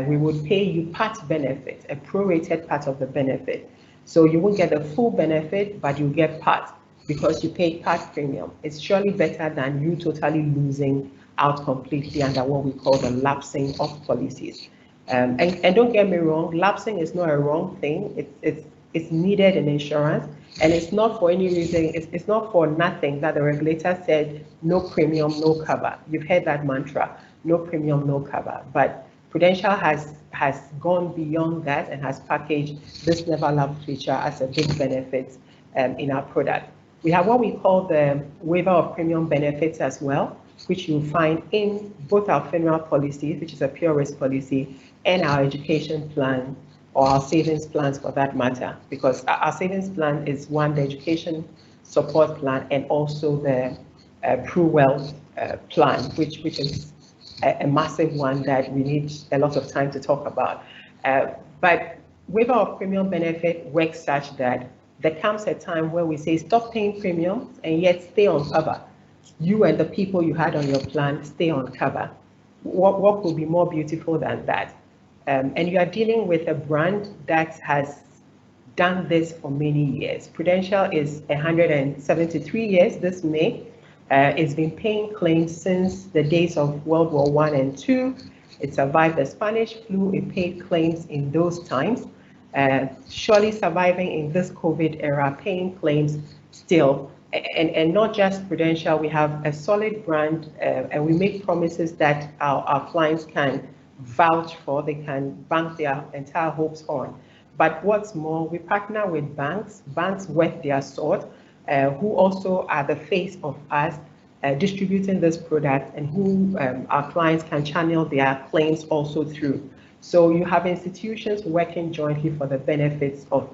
we would pay you part benefit, a prorated part of the benefit. So you won't get the full benefit, but you get part because you paid part premium. It's surely better than you totally losing out completely under what we call the lapsing of policies. And don't get me wrong, lapsing is not a wrong thing. It's needed in insurance, and it's not for any reason. It's not for nothing that the regulator said no premium, no cover. You've heard that mantra, no premium, no cover. But Prudential has gone beyond that and has packaged this never lapse feature as a big benefit in our product. We have what we call the waiver of premium benefits as well, which you'll find in both our funeral policy, which is a pure risk policy, and our education plan, or our savings plans for that matter, because our savings plan is one, the education support plan, and also the PruWealth plan, which is a massive one that we need a lot of time to talk about. But waiver of premium benefit works such that there comes a time where we say stop paying premiums and yet stay on cover. You and the people you had on your plan stay on cover. What could be more beautiful than that? And you are dealing with a brand that has done this for many years. Prudential is 173 years this May. It's been paying claims since the days of World War I and II. It survived the Spanish flu. It paid claims in those times. Surely surviving in this COVID era, paying claims still. And not just Prudential, we have a solid brand, and we make promises that our clients can vouch for, they can bank their entire hopes on. But what's more, we partner with banks worth their salt, who also are the face of us distributing this product, and who our clients can channel their claims also through. So you have institutions working jointly for the benefits of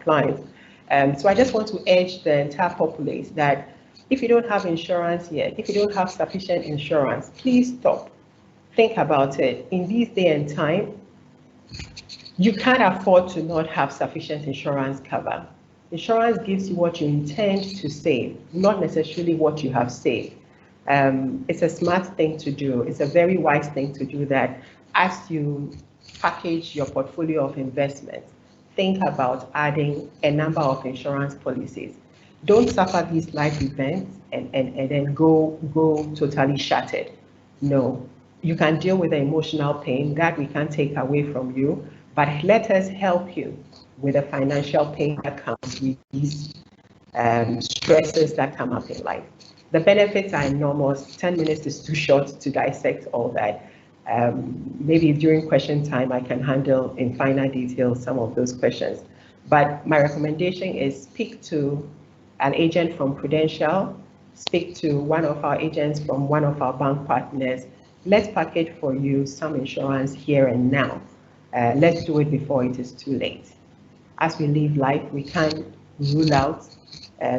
clients. So I just want to urge the entire populace that if you don't have insurance yet, if you don't have sufficient insurance, please stop. Think about it. In this day and time, you can't afford to not have sufficient insurance cover. Insurance gives you what you intend to save, not necessarily what you have saved. It's a smart thing to do. It's a very wise thing to do that. As you package your portfolio of investments, think about adding a number of insurance policies. Don't suffer these life events and then go totally shattered. No, you can deal with the emotional pain that we can't take away from you, but let us help you with the financial pain that comes with these stresses that come up in life. The benefits are enormous. 10 minutes is too short to dissect all that. Maybe during question time, I can handle in finer detail some of those questions. But my recommendation is speak to an agent from Prudential, speak to one of our agents from one of our bank partners. Let's package for you some insurance here and now. Let's do it before it is too late. As we live life, we can't rule out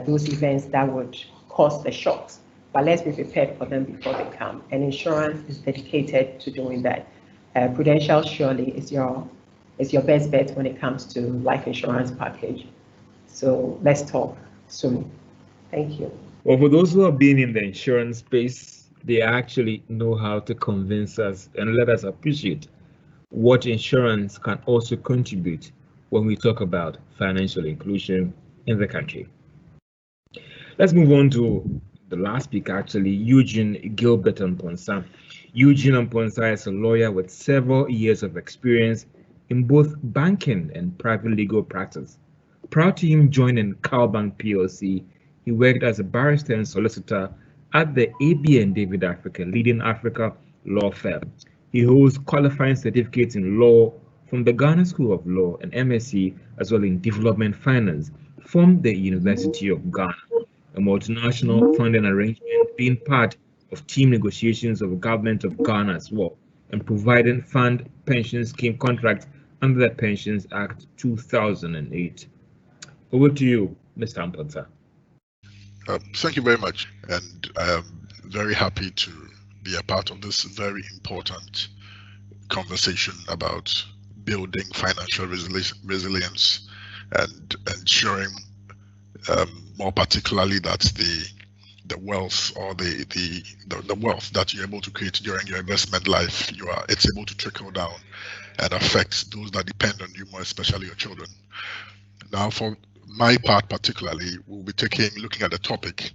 those events that would cause the shocks, but let's be prepared for them before they come. And insurance is dedicated to doing that. Prudential surely is your best bet when it comes to life insurance package. So let's talk soon. Thank you. Well, for those who have been in the insurance space, they actually know how to convince us and let us appreciate what insurance can also contribute when we talk about financial inclusion in the country. Let's move on to the last speaker, actually, Eugene Gilbert Amponsah. Eugene Amponsah is a lawyer with several years of experience in both banking and private legal practice. Prior to him joining CalBank Plc, he worked as a barrister and solicitor at the AB and David Africa, leading Africa law firm. He holds qualifying certificates in law from the Ghana School of Law and MSc as well in Development Finance from the University of Ghana, a multinational funding arrangement being part of team negotiations of the government of Ghana as well, and providing fund pension scheme contracts under the Pensions Act 2008. Over to you, Mr. Amponsah. Thank you very much, and I am very happy to be a part of this very important conversation about building financial resilience and ensuring more particularly that the wealth or the wealth that you're able to create during your investment life, it's able to trickle down and affect those that depend on you, more especially your children. Now, for my part particularly, we'll be looking at the topic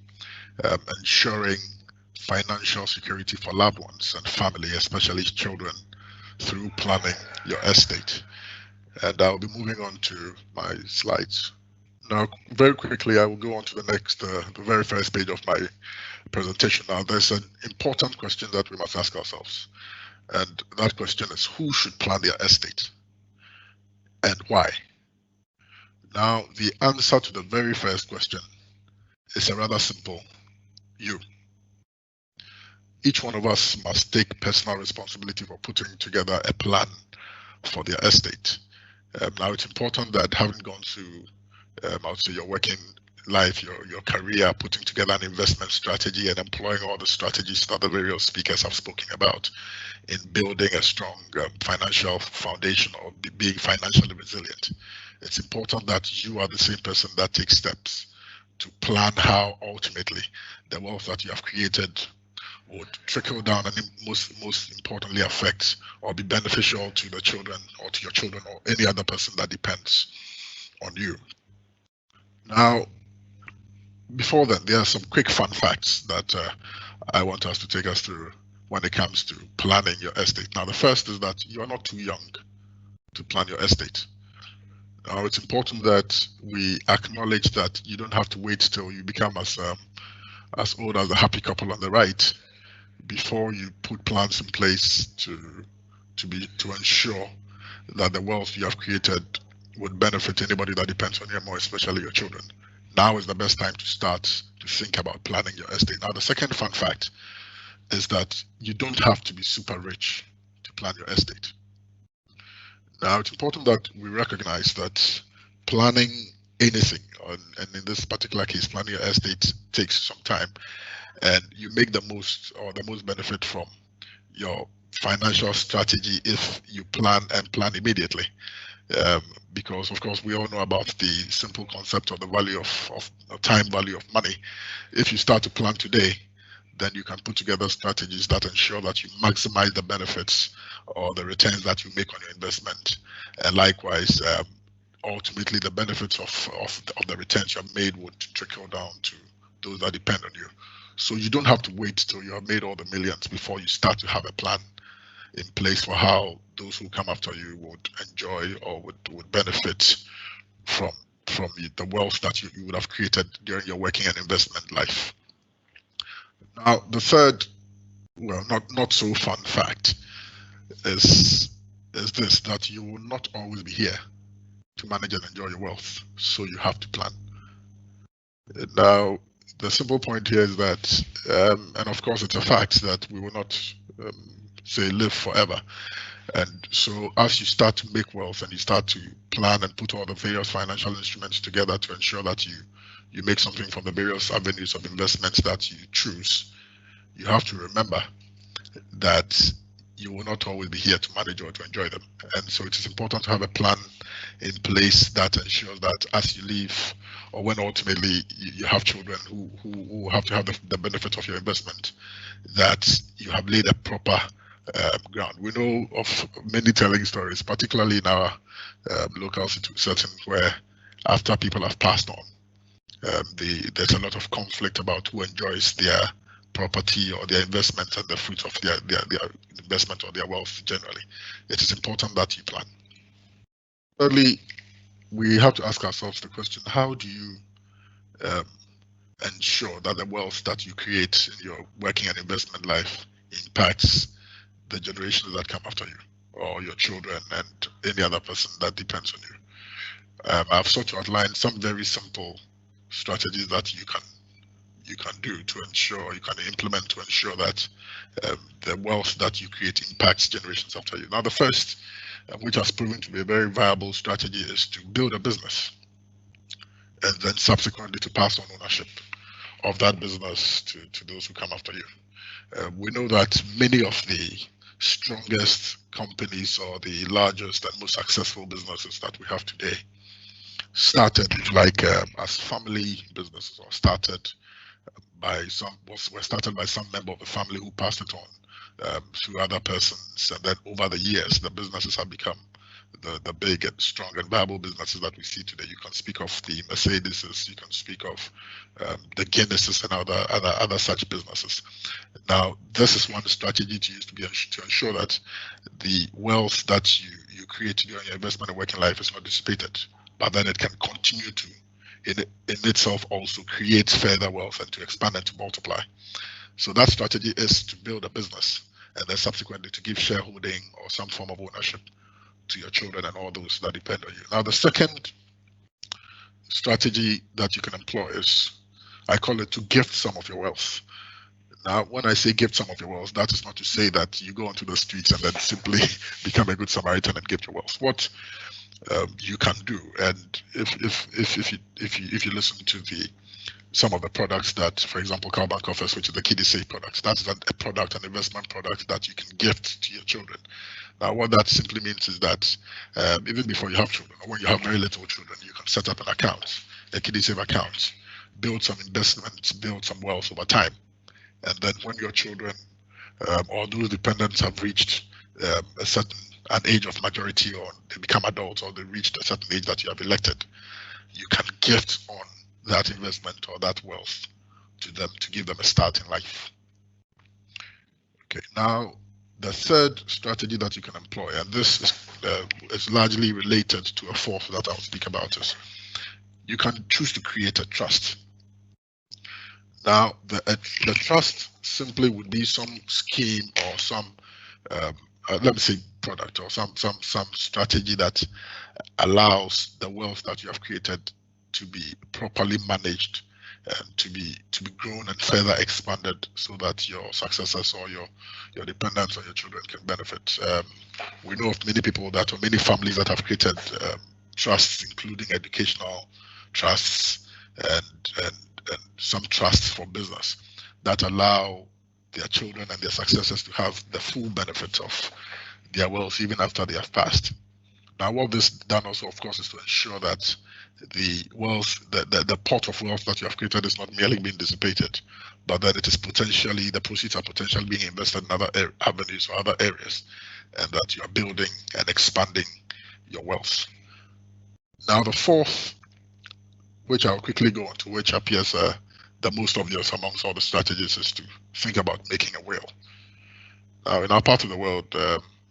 ensuring financial security for loved ones and family, especially children, through planning your estate. And I'll be moving on to my slides. Now, very quickly, I will go on to the next, the very first page of my presentation. Now, there's an important question that we must ask ourselves. And that question is, who should plan their estate and why? Now, the answer to the very first question is a rather simple: you. Each one of us must take personal responsibility for putting together a plan for their estate. Now, it's important that having gone through, I would say, your working life, your career, putting together an investment strategy and employing all the strategies that the various speakers have spoken about in building a strong financial foundation or being financially resilient. It's important that you are the same person that takes steps to plan how ultimately the wealth that you have created would trickle down and most importantly affect or be beneficial to the children or to your children or any other person that depends on you. Now, before then, there are some quick fun facts that I want us to take us through when it comes to planning your estate. Now, the first is that you are not too young to plan your estate. Now, it's important that we acknowledge that you don't have to wait till you become as old as the happy couple on the right before you put plans in place to ensure that the wealth you have created would benefit anybody that depends on you, more especially your children. Now is the best time to start to think about planning your estate. Now, the second fun fact is that you don't have to be super rich to plan your estate. Now, it's important that we recognize that planning anything, and in this particular case, planning your estate takes some time, and you make the most benefit from your financial strategy if you plan immediately. Because of course we all know about the simple concept of the value of time value of money. If you start to plan today, then you can put together strategies that ensure that you maximize the benefits or the returns that you make on your investment, and likewise ultimately the benefits of the returns you have made would trickle down to those that depend on you. So you don't have to wait till you have made all the millions before you start to have a plan in place for how those who come after you would enjoy or would benefit from the wealth that you would have created during your working and investment life. Now, the third, well, not so fun fact is this, that you will not always be here to manage and enjoy your wealth, so you have to plan. Now, the simple point here is that, and of course it's a fact that we will not say live forever. And so as you start to make wealth and you start to plan and put all the various financial instruments together to ensure that you make something from the various avenues of investments that you choose, you have to remember that you will not always be here to manage or to enjoy them. And so it is important to have a plan in place that ensures that as you leave, or when ultimately you have children who have to have the benefit of your investment, that you have laid a proper ground. We know of many telling stories, particularly in our local settings, where after people have passed on, there's a lot of conflict about who enjoys their property or their investment and the fruit of their investment or their wealth generally. It is important that you plan. Thirdly, we have to ask ourselves the question, how do you ensure that the wealth that you create in your working and investment life impacts the generations that come after you, or your children and any other person that depends on you. I've sought to outline some very simple strategies that you can do to ensure, you can implement to ensure that the wealth that you create impacts generations after you. Now, the first, which has proven to be a very viable strategy, is to build a business and then subsequently to pass on ownership of that business to those who come after you. We know that many of the strongest companies or the largest and most successful businesses that we have today started as family businesses, or started by some member of the family who passed it on to other persons, and then over the years the businesses have become the big and strong and viable businesses that we see today. You can speak of the Mercedeses, you can speak of the Guinnesses and other such businesses. Now, this is one strategy to use to ensure that the wealth that you create during your investment and working life is not dissipated, but then it can continue to in itself also create further wealth and to expand and to multiply. So that strategy is to build a business and then subsequently to give shareholding or some form of ownership to your children and all those that depend on you. Now, the second strategy that you can employ is, I call it to gift some of your wealth. Now, when I say gift some of your wealth, that is not to say that you go onto the streets and then simply become a good Samaritan and gift your wealth. What you can do, and if you listen to some of the products that, for example, CalBank offers, which is the kiddie safe products, that's a product, an investment product that you can gift to your children. Now, what that simply means is that even before you have children, or when you have very little children, you can set up an account, a kiddie safe account, build some investments, build some wealth over time, and then when your children or those dependents have reached an age of majority, or they become adults, or they reached a certain age that you have elected, you can gift on that investment or that wealth to them to give them a start in life. Okay, now the third strategy that you can employ, and this is largely related to a fourth that I'll speak about, is you can choose to create a trust. Now, the trust simply would be some scheme or some let me say product or some strategy that allows the wealth that you have created to be properly managed and to be grown and further expanded so that your successors or your dependents or your children can benefit. We know of many people or many families that have created trusts, including educational trusts and some trusts for business that allow their children and their successors to have the full benefit of their wealth even after they have passed. Now, what this done also, of course, is to ensure that the wealth, the pot of wealth that you have created is not merely being dissipated, but that it is potentially, the proceeds are potentially being invested in other avenues or other areas, and that you are building and expanding your wealth. Now, the fourth, which I'll quickly go on to, which appears the most obvious amongst all the strategies, is to think about making a will. Now, in our part of the world,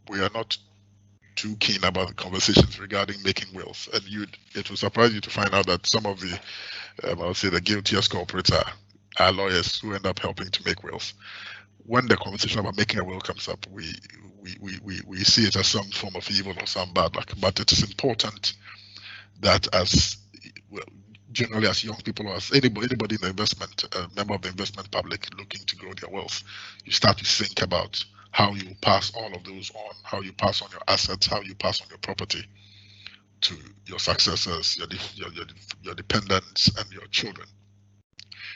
we are not too keen about the conversations regarding making wills, and it will surprise you to find out that some of the, I would say, the guiltiest culprits are lawyers who end up helping to make wills. When the conversation about making a will comes up, we see it as some form of evil or some bad luck. But it is important that generally as young people or as anybody in the investment, member of the investment public looking to grow their wealth, you start to think about how you pass all of those on, how you pass on your assets, how you pass on your property to your successors, your dependents, and your children.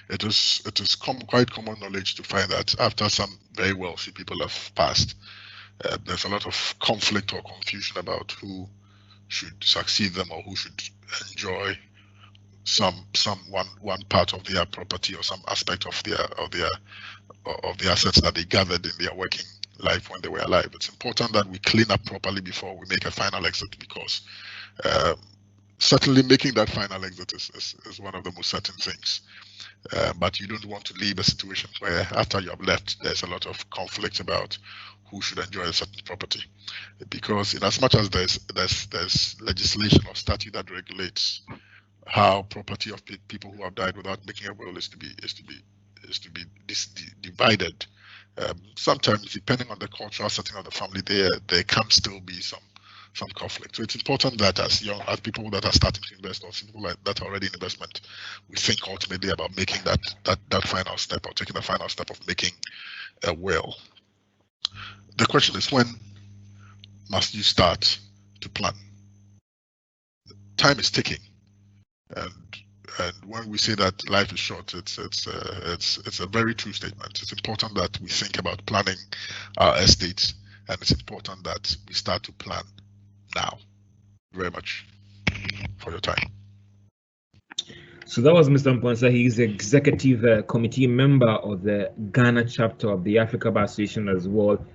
It is quite common knowledge to find that after some very wealthy people have passed, there's a lot of conflict or confusion about who should succeed them or who should enjoy one part of their property or some aspect of the assets that they gathered in their working life when they were alive. It's important that we clean up properly before we make a final exit, because certainly making that final exit is one of the most certain things. But you don't want to leave a situation where after you have left, there's a lot of conflict about who should enjoy a certain property, because in as much as there's legislation or statute that regulates how property of people who have died without making a will is to be divided, Sometimes, depending on the cultural setting of the family, there can still be some conflict. So it's important that as people that are starting to invest, or people that are already in investment, we think ultimately about making that final step, or taking the final step of making a will. The question is, when must you start to plan? Time is ticking, and when we say that life is short, it's a very true statement. It's important that we think about planning our estates, and it's important that we start to plan now. Very much for your time. So that was Mr. Amponsah. He's executive committee member of the Ghana chapter of the Africa Bar Association as well,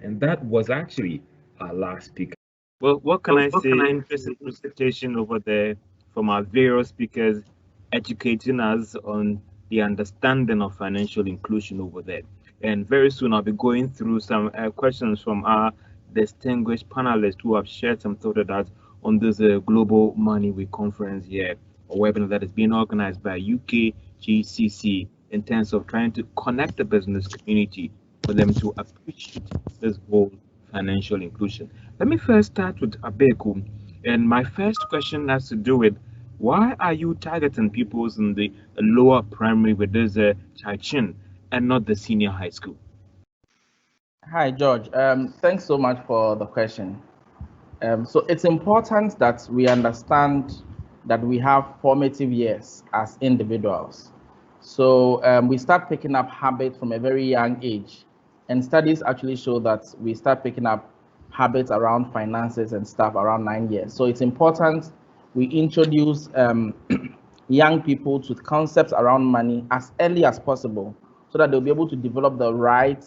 and that was actually our last speaker. Well, what can I say? Interesting presentation over there from our various speakers, educating us on the understanding of financial inclusion over there. And very soon I'll be going through some questions from our distinguished panelists who have shared some thought about on this Global Money Week conference here, a webinar that is being organized by UKGCC in terms of trying to connect the business community for them to appreciate this whole financial inclusion. Let me first start with Abeiku, and my first question has to do with why are you targeting pupils in the lower primary with this Chachin and not the senior high school? Hi, George. Thanks so much for the question. So it's important that we understand that we have formative years as individuals. So we start picking up habits from a very young age. And studies actually show that we start picking up habits around finances and stuff around 9 years. So it's important we introduce young people to concepts around money as early as possible so that they'll be able to develop the right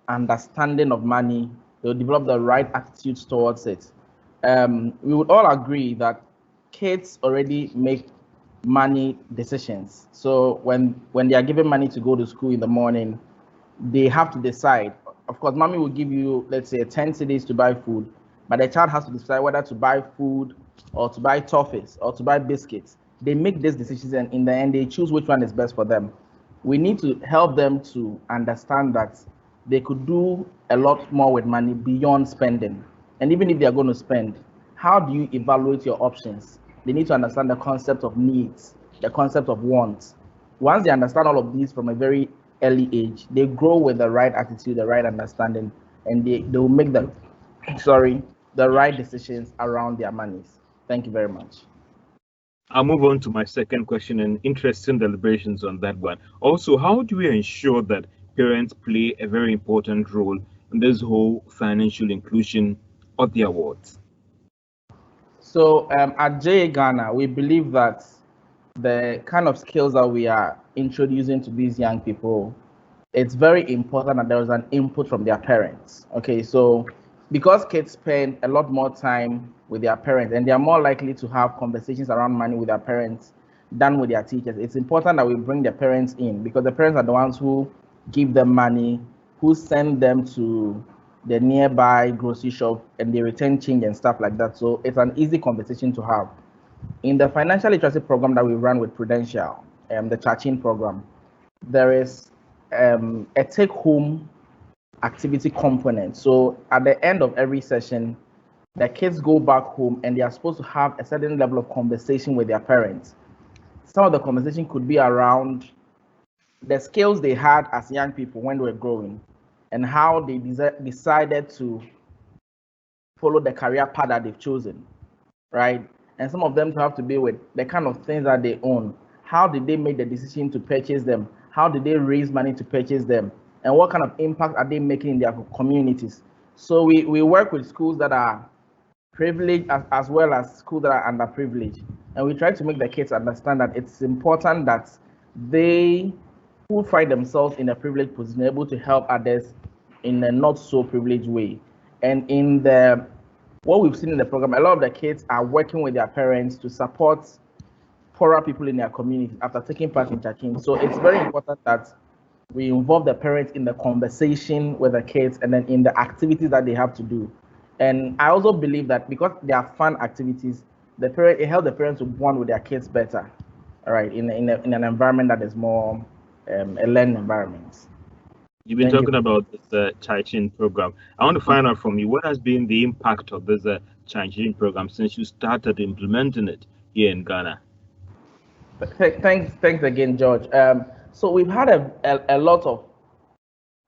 understanding of money. They'll develop the right attitudes towards it. We would all agree that kids already make money decisions. So when they are given money to go to school in the morning, they have to decide. Of course, mommy will give you, let's say, 10 cedis to buy food, but the child has to decide whether to buy food or to buy toffees or to buy biscuits. They make these decisions, and in the end, they choose which one is best for them. We need to help them to understand that they could do a lot more with money beyond spending. And even if they are going to spend, how do you evaluate your options? They need to understand the concept of needs, the concept of wants. Once they understand all of these from a very early age, they grow with the right attitude, the right understanding, and they will make the right decisions around their monies. Thank you very much. I'll move on to my second question and interesting deliberations on that one. Also, how do we ensure that parents play a very important role in this whole financial inclusion of the awards? So at JA Ghana, we believe that the kind of skills that we are introducing to these young people, it's very important that there is an input from their parents. Okay, so because kids spend a lot more time with their parents and they are more likely to have conversations around money with their parents than with their teachers, it's important that we bring their parents in, because the parents are the ones who give them money, who send them to the nearby grocery shop, and they return change and stuff like that. So it's an easy conversation to have. In the financial literacy program that we run with Prudential, the Chachin program, there is a take-home activity component. So at the end of every session, the kids go back home and they are supposed to have a certain level of conversation with their parents. Some of the conversation could be around the skills they had as young people when they were growing and how they decided to follow the career path that they've chosen, right? And some of them to have to be with the kind of things that they own. How did they make the decision to purchase them? How did they raise money to purchase them? And what kind of impact are they making in their communities? So we work with schools that are privileged as well as schools that are underprivileged. And we try to make the kids understand that it's important that they who find themselves in a privileged position are able to help others in a not so privileged way. And in what we've seen in the program, a lot of the kids are working with their parents to support poorer people in their community after taking part in Chachin. So it's very important that we involve the parents in the conversation with the kids and then in the activities that they have to do. And I also believe that because they are fun activities, it helps the parents to bond with their kids better, all right, in an environment that is more a learning environment. You've been Thank talking you. about this Chai-Chin program. I want to find out from you, what has been the impact of this Chai-Chin program since you started implementing it here in Ghana? Thanks again, George. So we've had a lot of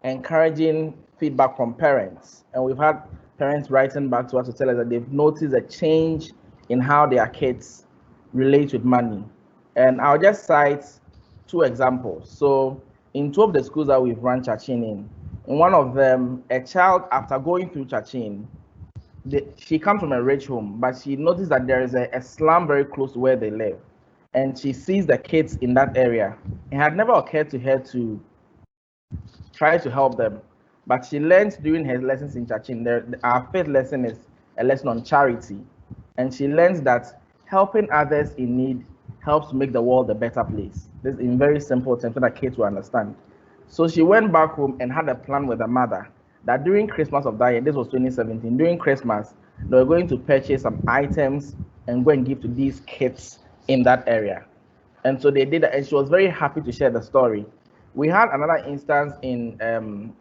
encouraging feedback from parents, and we've had parents writing back to us to tell us that they've noticed a change in how their kids relate with money. And I'll just cite two examples. So in two of the schools that we've run Chachin in one of them, a child, after going through Chachin, she comes from a rich home, but she noticed that there is a slum very close to where they live, and she sees the kids in that area. It had never occurred to her to try to help them, but she learned during her lessons in Chachin. Our fifth lesson is a lesson on charity, and she learns that helping others in need helps make the world a better place. This is in very simple terms so that kids will understand. So she went back home and had a plan with her mother that during Christmas of that year, this was 2017, during Christmas, they were going to purchase some items and go and give to these kids in that area. And so they did that, and she was very happy to share the story. We had another instance in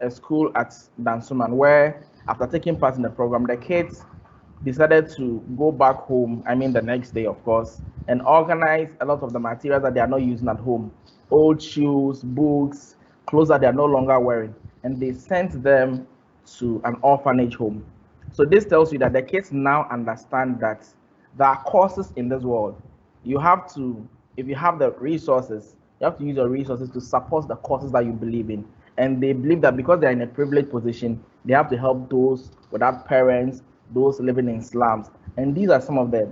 a school at Dansuman where, after taking part in the program, the kids decided to go back home, I mean the next day, of course, and organize a lot of the materials that they are not using at home, old shoes, books, clothes that they are no longer wearing, and they sent them to an orphanage home. So this tells you that the kids now understand that there are courses in this world. You have to, if you have the resources, you have to use your resources to support the causes that you believe in. And they believe that because they're in a privileged position, they have to help those without parents, those living in slums. And these are some of the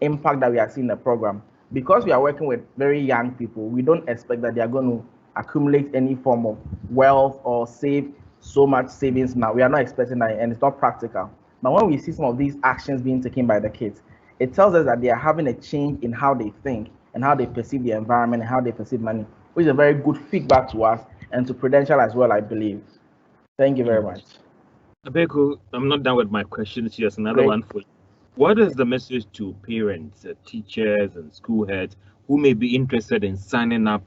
impact that we are seeing in the program. Because we are working with very young people, we don't expect that they are going to accumulate any form of wealth or save so much savings now. We are not expecting that, and it's not practical. But when we see some of these actions being taken by the kids, it tells us that they are having a change in how they think and how they perceive the environment and how they perceive money, which is a very good feedback to us and to Prudential as well, I believe. Thank you very much. Abeiku, I'm not done with my questions. Here's another one for you. What is the message to parents, teachers, and school heads who may be interested in signing up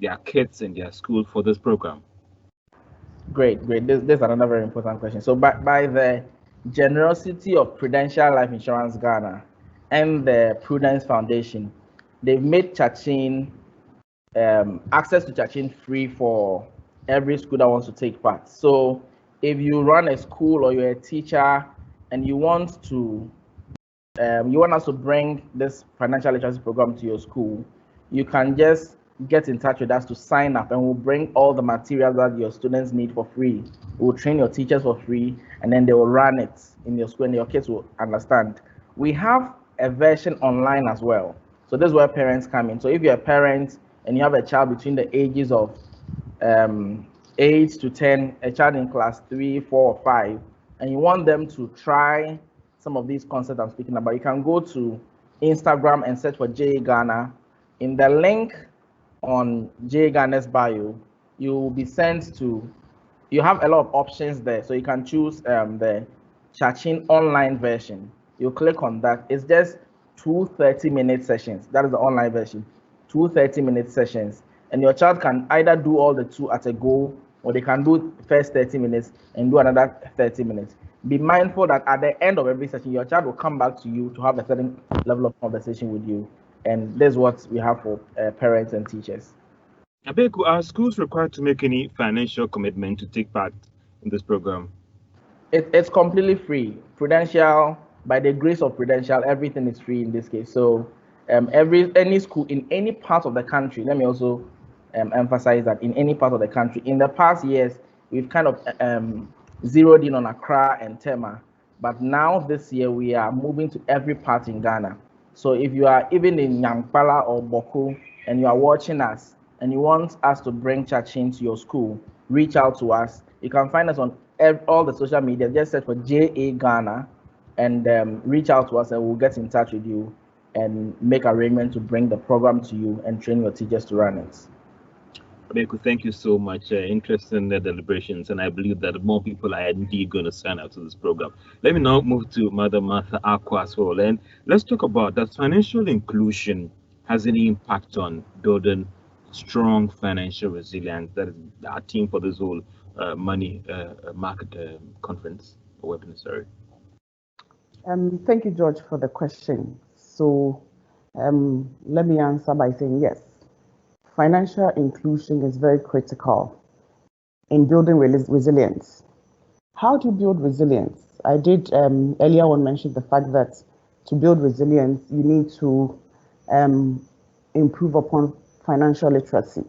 their kids in their school for this program? Great. This is another very important question. So by the generosity of Prudential Life Insurance Ghana and the Prudence Foundation, they've made Chachin, access to Chachin free for every school that wants to take part. So if you run a school or you're a teacher and you want to, you want us to bring this financial literacy program to your school, you can just get in touch with us to sign up, and we'll bring all the materials that your students need for free. We'll train your teachers for free, and then they will run it in your school and your kids will understand. We have a version online as well. So this is where parents come in. So if you're a parent and you have a child between the ages of 8 to 10, a child in class 3, 4, or 5, and you want them to try some of these concepts I'm speaking about, you can go to Instagram and search for JA Ghana. In the link on JA Ghana's bio, you will be sent to, you have a lot of options there. So you can choose the Chachin online version. You click on that. It's just 2 30-minute sessions. That is the online version. 2 30-minute sessions. And your child can either do all the 2 at a go, or they can do first 30 minutes and do another 30 minutes. Be mindful that at the end of every session, your child will come back to you to have a certain level of conversation with you. And this is what we have for parents and teachers. Abeiku, are schools required to make any financial commitment to take part in this program? It's completely free. Prudential, by the grace of Prudential, everything is free in this case. So any school in any part of the country, let me also emphasize that in any part of the country, in the past years, we've kind of zeroed in on Accra and Tema, but now this year we are moving to every part in Ghana. So if you are even in Nyankpala or Boku and you are watching us and you want us to bring Chachin to your school, reach out to us. You can find us on all the social media. Just search for JA Ghana and reach out to us, and we'll get in touch with you and make arrangements to bring the program to you and train your teachers to run it. Abeiku, thank you so much. Interesting in the deliberations, and I believe that more people are indeed going to sign up to this program. Let me now move to Madam Martha Acquaye as well, and let's talk about that financial inclusion has any impact on building strong financial resilience. That is our theme for this whole money market conference or webinar. Sorry. Thank you, George, for the question. So let me answer by saying yes. Financial inclusion is very critical in building resilience. How do you build resilience? I did earlier on mention the fact that to build resilience, you need to improve upon financial literacy.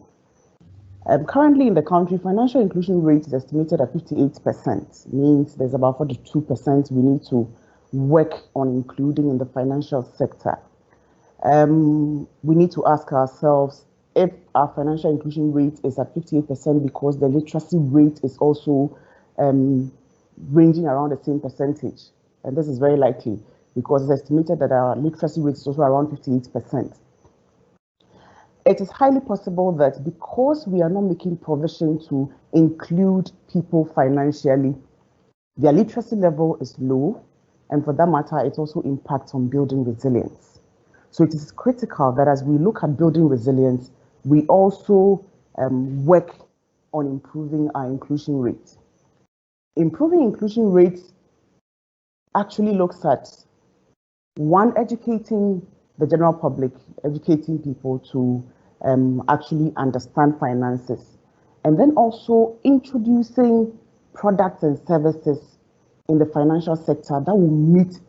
Currently in the country, financial inclusion rate is estimated at 58%, means there's about 42% we need to work on including in the financial sector. We need to ask ourselves if our financial inclusion rate is at 58% because the literacy rate is also ranging around the same percentage. And this is very likely because it's estimated that our literacy rate is also around 58%. It is highly possible that because we are not making provision to include people financially, their literacy level is low, and for that matter, it also impacts on building resilience. So it is critical that as we look at building resilience, we also work on improving our inclusion rate. Improving inclusion rates actually looks at, one, educating the general public, educating people to actually understand finances, and then also introducing products and services in the financial sector that will meet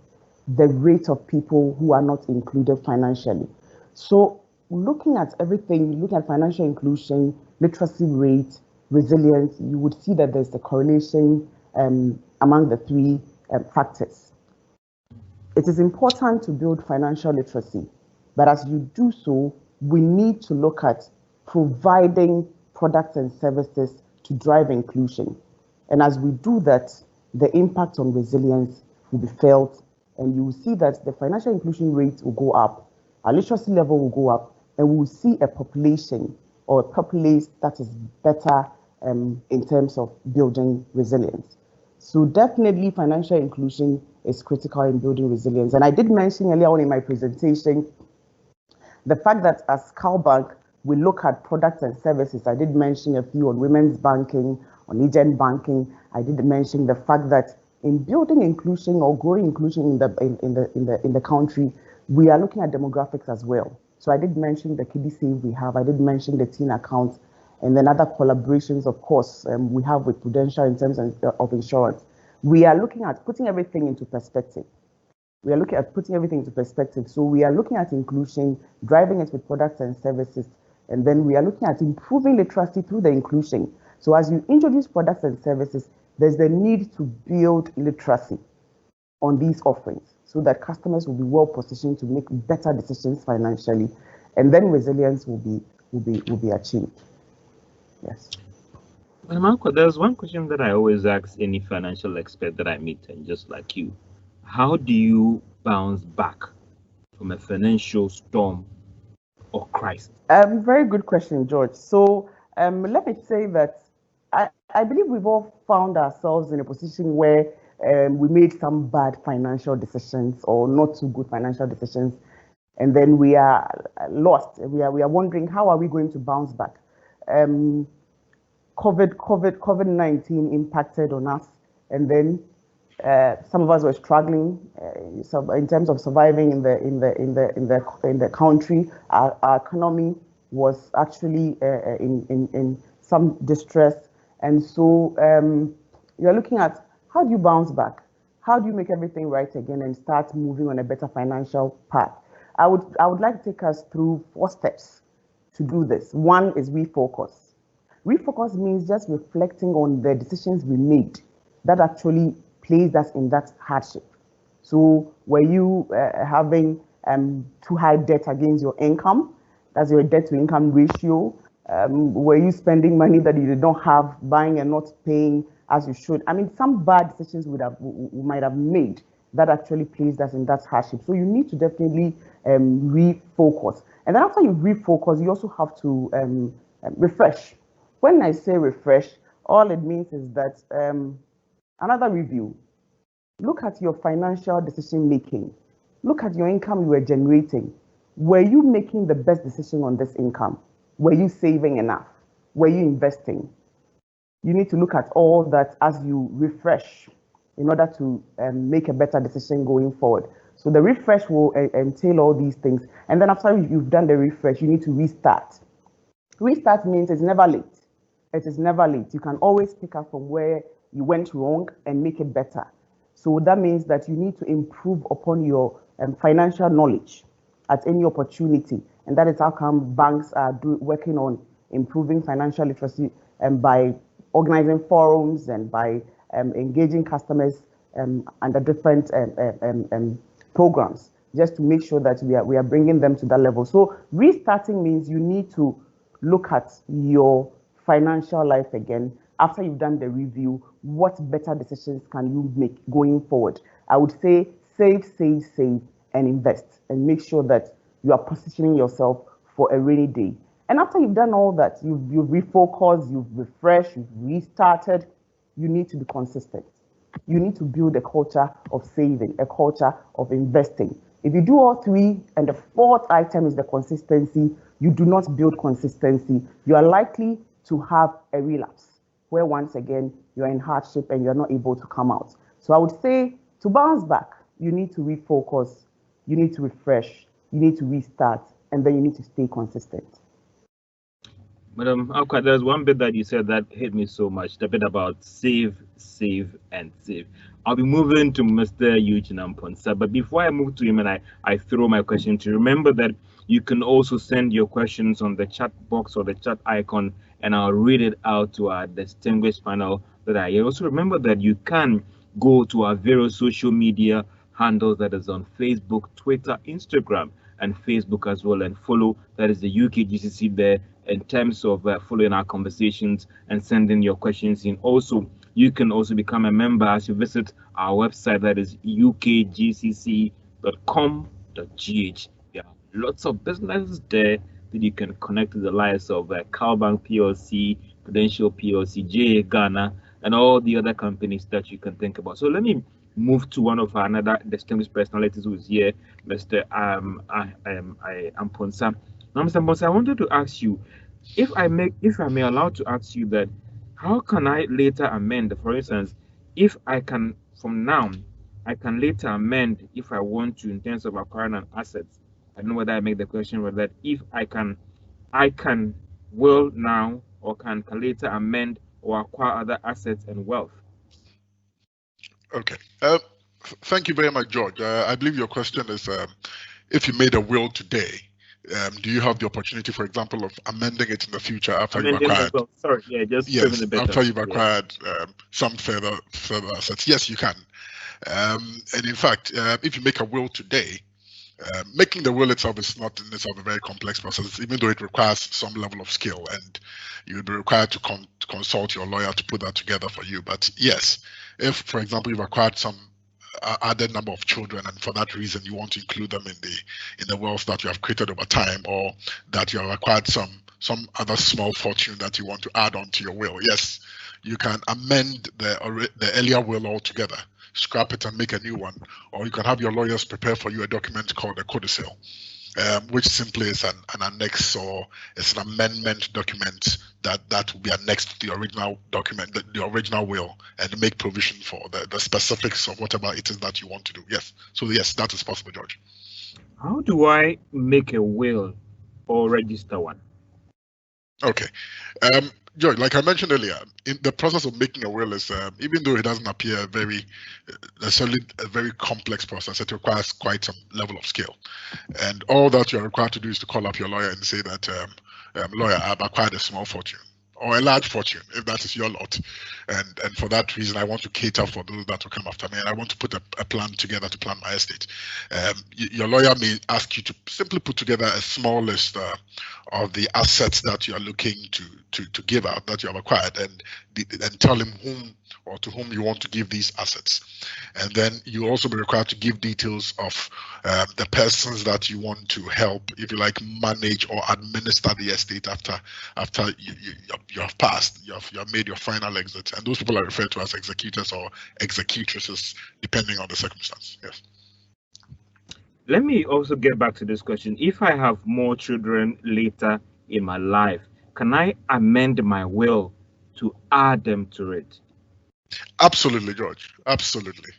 the rate of people who are not included financially. So looking at everything, looking at financial inclusion, literacy rate, resilience, you would see that there's a correlation among the three factors. It is important to build financial literacy, but as you do so, we need to look at providing products and services to drive inclusion. And as we do that, the impact on resilience will be felt, and you will see that the financial inclusion rate will go up, our literacy level will go up, and we will see a population or a populace that is better in terms of building resilience. So definitely financial inclusion is critical in building resilience. And I did mention earlier on in my presentation the fact that as CalBank, we look at products and services. I did mention a few on women's banking, on agent banking. I did mention the fact that in building inclusion or growing inclusion in the country, we are looking at demographics as well. So I did mention the Kiddie Save we have. I did mention the teen accounts, and then other collaborations, of course, we have with Prudential in terms of insurance. We are looking at putting everything into perspective. We are looking at putting everything into perspective. So we are looking at inclusion, driving it with products and services, and then we are looking at improving literacy through the inclusion. So as you introduce products and services, there's the need to build literacy on these offerings so that customers will be well positioned to make better decisions financially, and then resilience will be achieved. Yes. Well, Marco, there's one question that I always ask any financial expert that I meet, and just like you, how do you bounce back from a financial storm or crisis? Very good question, George. So let me say that I believe we've all found ourselves in a position where we made some bad financial decisions or not too good financial decisions, and then we are lost. We are wondering, how are we going to bounce back? COVID-19 impacted on us, and then some of us were struggling in terms of surviving in the country. Our economy was actually in some distress, and so you're looking at, how do you bounce back? How do you make everything right again and start moving on a better financial path? I would like to take us through 4 steps to do this. One is refocus. Refocus means just reflecting on the decisions we made that actually placed us in that hardship. So were you having too high debt against your income? That's your debt to income ratio. Were you spending money that you did not have, buying and not paying as you should? I mean, some bad decisions we might have made that actually placed us in that hardship. So you need to definitely refocus. And then after you refocus, you also have to refresh. When I say refresh, all it means is that another review. Look at your financial decision making. Look at your income you were generating. Were you making the best decision on this income? Were you saving enough? Were you investing? You need to look at all that as you refresh in order to make a better decision going forward. So the refresh will entail all these things. And then after you've done the refresh, you need to restart. Restart means it's never late. It is never late. You can always pick up from where you went wrong and make it better. So that means that you need to improve upon your financial knowledge at any opportunity. And that is how come banks are working on improving financial literacy by organizing forums and by engaging customers under different programs, just to make sure that we are bringing them to that level. So restarting means you need to look at your financial life again. After you've done the review, what better decisions can you make going forward? I would say save, and invest, and make sure that you are positioning yourself for a rainy day. And after you've done all that, you've refocused, you've refreshed, you've restarted, you need to be consistent. You need to build a culture of saving, a culture of investing. If you do all three, and the fourth item is the consistency, you do not build consistency, you are likely to have a relapse, where once again, you're in hardship and you're not able to come out. So I would say to bounce back, you need to refocus, you need to refresh, you need to restart, and then you need to stay consistent. Madam Acquaye, there's one bit that you said that hit me so much, the bit about save, and save. I'll be moving to Mr. Eugene Amponsah, but before I move to him and I throw my question to you, remember that you can also send your questions on the chat box or the chat icon, and I'll read it out to our distinguished panel that are here. Also remember that you can go to our various social media handles, that is on Facebook, Twitter, Instagram, and Facebook as well, and follow, that is the UKGCC there, in terms of following our conversations and sending your questions in. Also, you can also become a member as you visit our website, that is ukgcc.com.gh. There are lots of businesses there that you can connect to the lives of CalBank Plc, Prudential PLC, Ghana, and all the other companies that you can think about. So let me move to one of our another distinguished personalities who is here, Mr. Amponsah. Now, Mr. Amponsah, I wanted to ask you, if I may allow to ask you that, how can I later amend? For instance, if I can, from now, I can later amend if I want to in terms of acquiring an asset. I don't know whether I make the question with that. If I can will now or can later amend or acquire other assets and wealth. Okay. Thank you very much, George. I believe your question is, if you made a will today, do you have the opportunity, for example, of amending it in the future after you've acquired? Well, sorry, yeah, just yes, after you've acquired some further assets. Yes, you can. And in fact, if you make a will today, making the will itself is not in itself a very complex process, even though it requires some level of skill, and you will be required to consult your lawyer to put that together for you. But yes, if, for example, you've acquired some added number of children, and for that reason you want to include them in the wealth that you have created over time, or that you have acquired some other small fortune that you want to add on to your will, yes, you can amend the earlier will altogether, scrap it and make a new one, or you can have your lawyers prepare for you a document called a codicil, which simply is an annex, or it's an amendment document that will be annexed to the original document, the original will, and make provision for the specifics of whatever it is that you want to do. Yes, so yes, that is possible, George. How do I make a will or register one? Okay. George, like I mentioned earlier, in the process of making a will is, even though it doesn't appear necessarily a very complex process, it requires quite some level of skill. And all that you're required to do is to call up your lawyer and say that, lawyer, I've acquired a small fortune, or a large fortune, if that is your lot. And for that reason, I want to cater for those that will come after me, and I want to put a plan together to plan my estate. Your lawyer may ask you to simply put together a small list of the assets that you are looking to give out, that you have acquired, and tell him to whom you want to give these assets. And then you also be required to give details of the persons that you want to help, if you like, manage or administer the estate after you have passed, you have made your final exit. And those people are referred to as executors or executrixes, depending on the circumstance. Yes. Let me also get back to this question. If I have more children later in my life, can I amend my will to add them to it? Absolutely, George. Absolutely.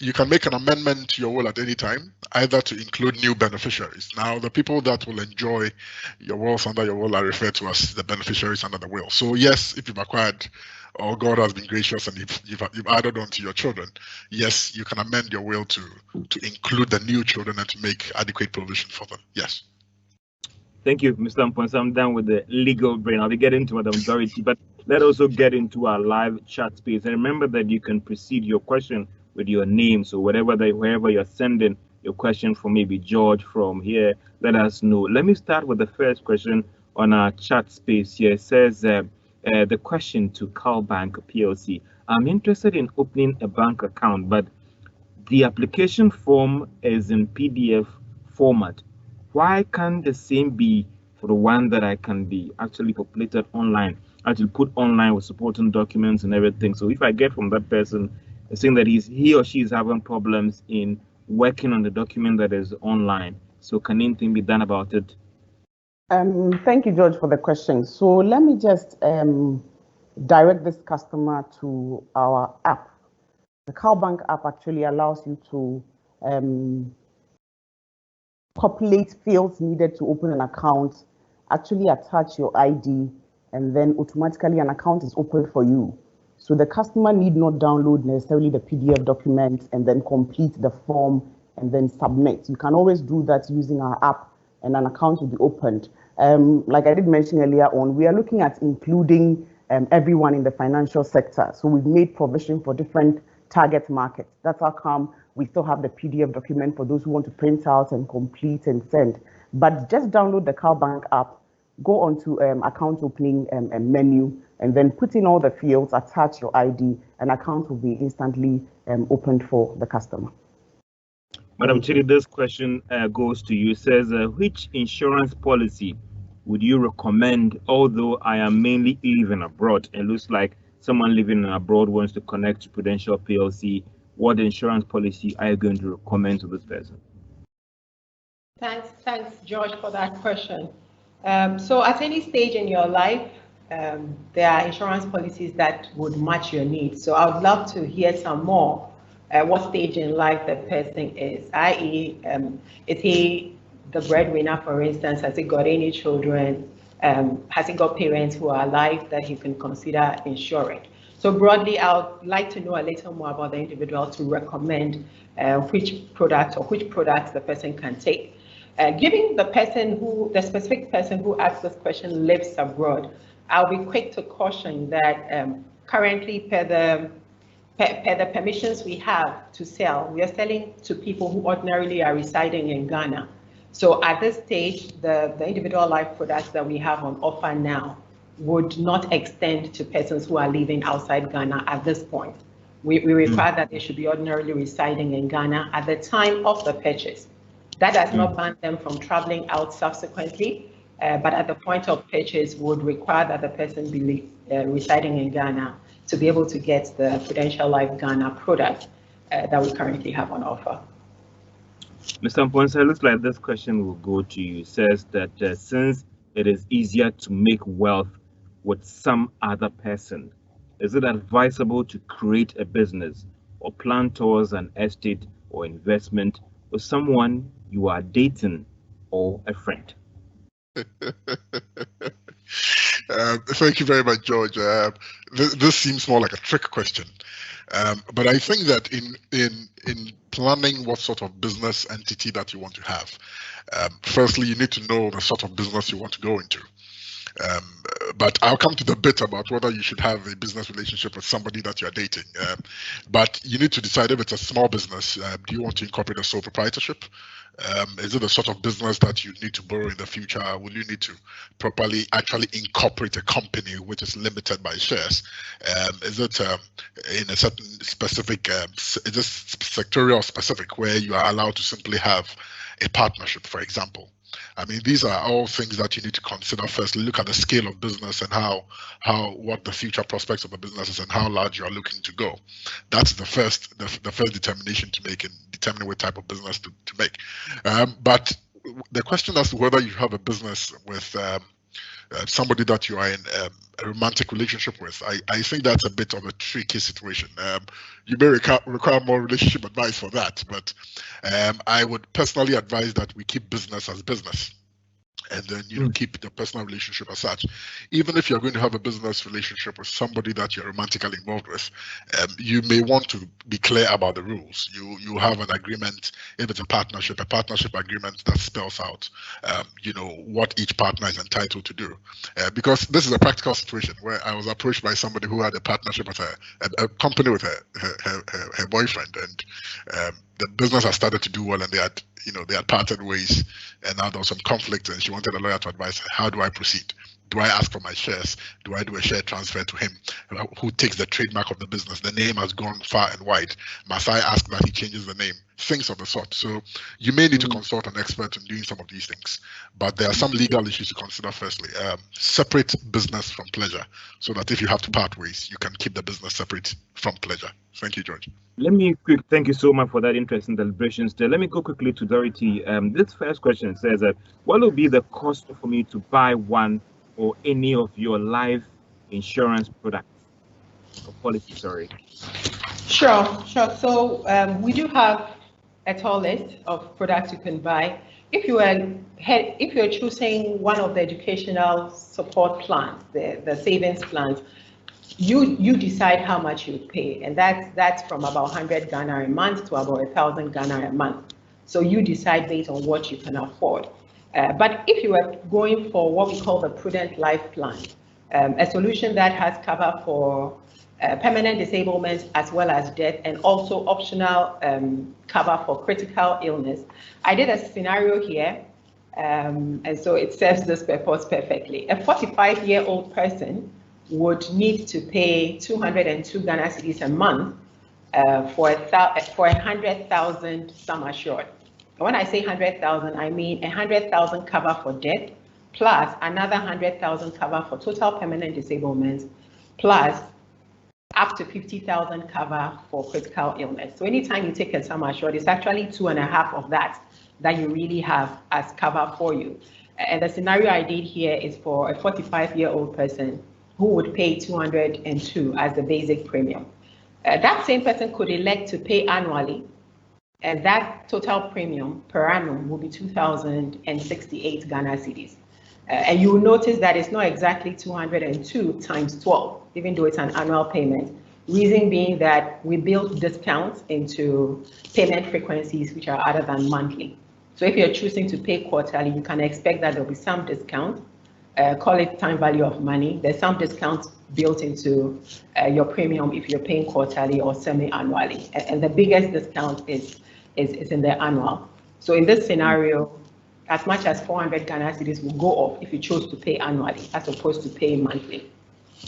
You can make an amendment to your will at any time, either to include new beneficiaries. Now, the people that will enjoy your wealth under your will are referred to as the beneficiaries under the will. So yes, if you've acquired, or God has been gracious and you've added on to your children, yes, you can amend your will to include the new children and to make adequate provision for them. Yes. Thank you, Mr. Amponsah. I'm done with the legal brain. I'll be getting to Madam Dorothy, but let's also get into our live chat space. And remember that you can precede your question with your name. So wherever you're sending your question from, maybe George from here, let us know. Let me start with the first question on our chat space here. It says the question to CalBank Plc. I'm interested in opening a bank account, but the application form is in PDF format. Why can't the same be for the one that I can be actually populated online, actually put online with supporting documents and everything? So if I get from that person saying that he or she is having problems in working on the document that is online, so can anything be done about it? Thank you, George, for the question. So let me just direct this customer to our app. The CalBank app actually allows you to populate fields needed to open an account, actually attach your ID, and then automatically an account is open for you. So the customer need not download necessarily the PDF document and then complete the form and then submit. You can always do that using our app and an account will be opened. Like I did mention earlier on, we are looking at including everyone in the financial sector. So we've made provision for different target markets. That's how come we still have the PDF document for those who want to print out and complete and send. But just download the CalBank app, go onto account opening menu, and then put in all the fields, attach your ID, and account will be instantly opened for the customer. Madam Tsidi, this question goes to you. It says, which insurance policy would you recommend, although I am mainly living abroad? It looks like someone living abroad wants to connect to Prudential PLC. What insurance policy are you going to recommend to this person? Thanks, George, for that question. So at any stage in your life, there are insurance policies that would match your needs. So I would love to hear some more what stage in life the person is, i.e. Is he the breadwinner, for instance? Has he got any children? Has he got parents who are alive that he can consider insuring? So broadly, I would like to know a little more about the individual to recommend which product or which products the person can take. Given the specific person who asked this question lives abroad, I'll be quick to caution that currently, per the permissions we have to sell, we are selling to people who ordinarily are residing in Ghana. So at this stage, the individual life products that we have on offer now would not extend to persons who are living outside Ghana at this point. We require that they should be ordinarily residing in Ghana at the time of the purchase. That does not ban them from traveling out subsequently, but at the point of purchase would require that the person be residing in Ghana to be able to get the Prudential Life Ghana product that we currently have on offer. Mr. Amponsah, it looks like this question will go to you. It says that since it is easier to make wealth with some other person, is it advisable to create a business or plan towards an estate or investment with someone you are dating or a friend? Thank you very much, George. This seems more like a trick question, but I think that in planning what sort of business entity that you want to have, firstly, you need to know the sort of business you want to go into. But I'll come to the bit about whether you should have a business relationship with somebody that you're dating. But you need to decide if it's a small business. Do you want to incorporate a sole proprietorship? Is it the sort of business that you need to borrow in the future? Will you need to properly actually incorporate a company which is limited by shares? Is it in a certain specific, is this sectorial specific where you are allowed to simply have a partnership, for example? I mean, these are all things that you need to consider first. Look at the scale of business and what the future prospects of the business is and how large you are looking to go. That's the first determination to make in determining what type of business to make. But the question as to whether you have a business with somebody that you are in a romantic relationship with, I think that's a bit of a tricky situation. You may require more relationship advice for that, but I would personally advise that we keep business as business. And then keep the personal relationship as such. Even if you're going to have a business relationship with somebody that you're romantically involved with, you may want to be clear about the rules. You have an agreement. If it's a partnership agreement that spells out, what each partner is entitled to do. Because this is a practical situation where I was approached by somebody who had a partnership with a company with her boyfriend, and the business has started to do well, and they had parted ways, and now there was some conflict, and she wanted a lawyer to advise her, how do I proceed? Do I ask for my shares? Do I do a share transfer to him? Who takes the trademark of the business? The name has gone far and wide. Must I ask that he changes the name? Things of the sort. So you may need to consult an expert in doing some of these things. But there are some legal issues to consider firstly. Separate business from pleasure, so that if you have to part ways, you can keep the business separate from pleasure. Thank you, George. Thank you so much for that interesting deliberations there. Let me go quickly to Dorothy. This first question says that, what will be the cost for me to buy one or any of your life insurance products or policy? Sorry. Sure. So we do have a tall list of products you can buy. If you're choosing one of the educational support plans, the savings plans, you decide how much you pay, and that's from about 100 Ghana a month to about 1,000 Ghana a month. So you decide based on what you can afford. But if you are going for what we call the Prudent Life Plan, a solution that has cover for permanent disablement as well as death, and also optional cover for critical illness, I did a scenario here, and so it serves this purpose perfectly. A 45-year-old person would need to pay 202 Ghana cedis a month for 100,000 sum assured. When I say 100,000, I mean 100,000 cover for death, plus another 100,000 cover for total permanent disablement, plus up to 50,000 cover for critical illness. So anytime you take a sum assured, it's actually 2.5 of that you really have as cover for you. And the scenario I did here is for a 45-year-old person who would pay 202 as the basic premium. That same person could elect to pay annually, and that total premium per annum will be 2,068 Ghana cedis. And you will notice that it's not exactly 202 times 12, even though it's an annual payment. Reason being that we build discounts into payment frequencies which are other than monthly. So if you're choosing to pay quarterly, you can expect that there'll be some discount. Call it time value of money. There's some discount built into your premium if you're paying quarterly or semi-annually. And the biggest discount is in the annual. So in this scenario, as much as 400 Ghana cedis will go off if you chose to pay annually as opposed to paying monthly.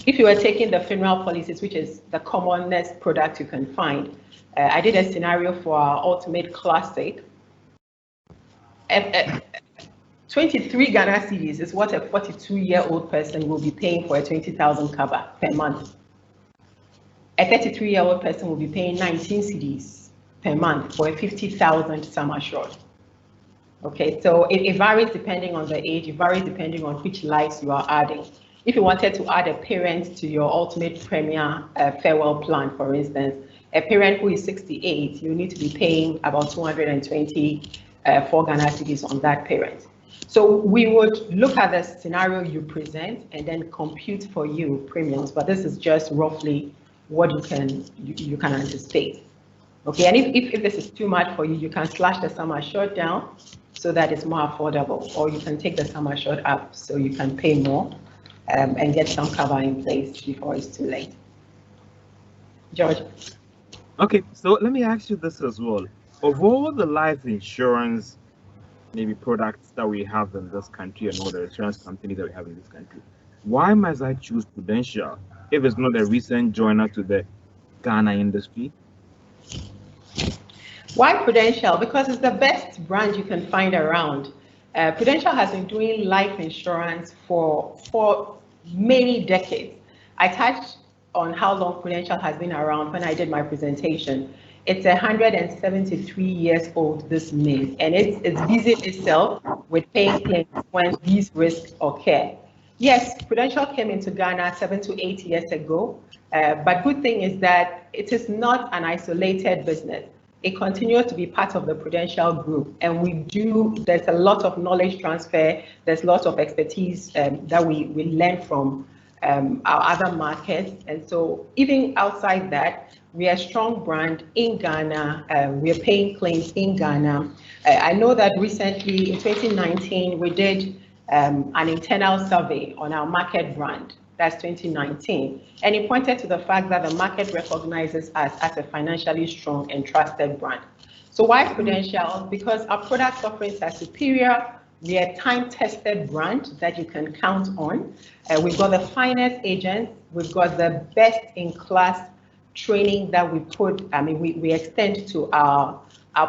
If you were taking the funeral policies, which is the commonest product you can find, I did a scenario for our Ultimate Classic. 23 Ghana cedis is what a 42-year-old person will be paying for a 20,000 cover per month. A 33-year-old person will be paying 19 cedis per month for a 50,000 sum assured. Okay, so it varies depending on the age, it varies depending on which lives you are adding. If you wanted to add a parent to your Ultimate Premier farewell plan, for instance, a parent who is 68, you need to be paying about 224 Ghana cedis on that parent. So we would look at the scenario you present and then compute for you premiums, but this is just roughly what you can anticipate. Okay, and if this is too much for you, you can slash the sum assured down so that it's more affordable, or you can take the sum assured up so you can pay more and get some cover in place before it's too late. George. Okay, so let me ask you this as well. Of all the life insurance maybe products that we have in this country and all the insurance companies that we have in this country, why must I choose Prudential if it's not a recent joiner to the Ghana industry? Why Prudential? Because it's the best brand you can find around. Prudential has been doing life insurance for many decades. I touched on how long Prudential has been around when I did my presentation. It's 173 years old this May, and it's busy itself with paying claims when these risks occur. Yes, Prudential came into Ghana 7 to 8 years ago, but good thing is that it is not an isolated business. It continues to be part of the Prudential group, and there's a lot of knowledge transfer, there's lots of expertise that we learn from our other markets. And so even outside that, we are a strong brand in Ghana. We are paying claims in Ghana. I know that recently in 2019, we did an internal survey on our market brand. That's 2019. And it pointed to the fact that the market recognizes us as a financially strong and trusted brand. So why Prudential? Because our product offerings are superior. We are a time-tested brand that you can count on. We've got the finest agents. We've got the best-in-class training that we extend to our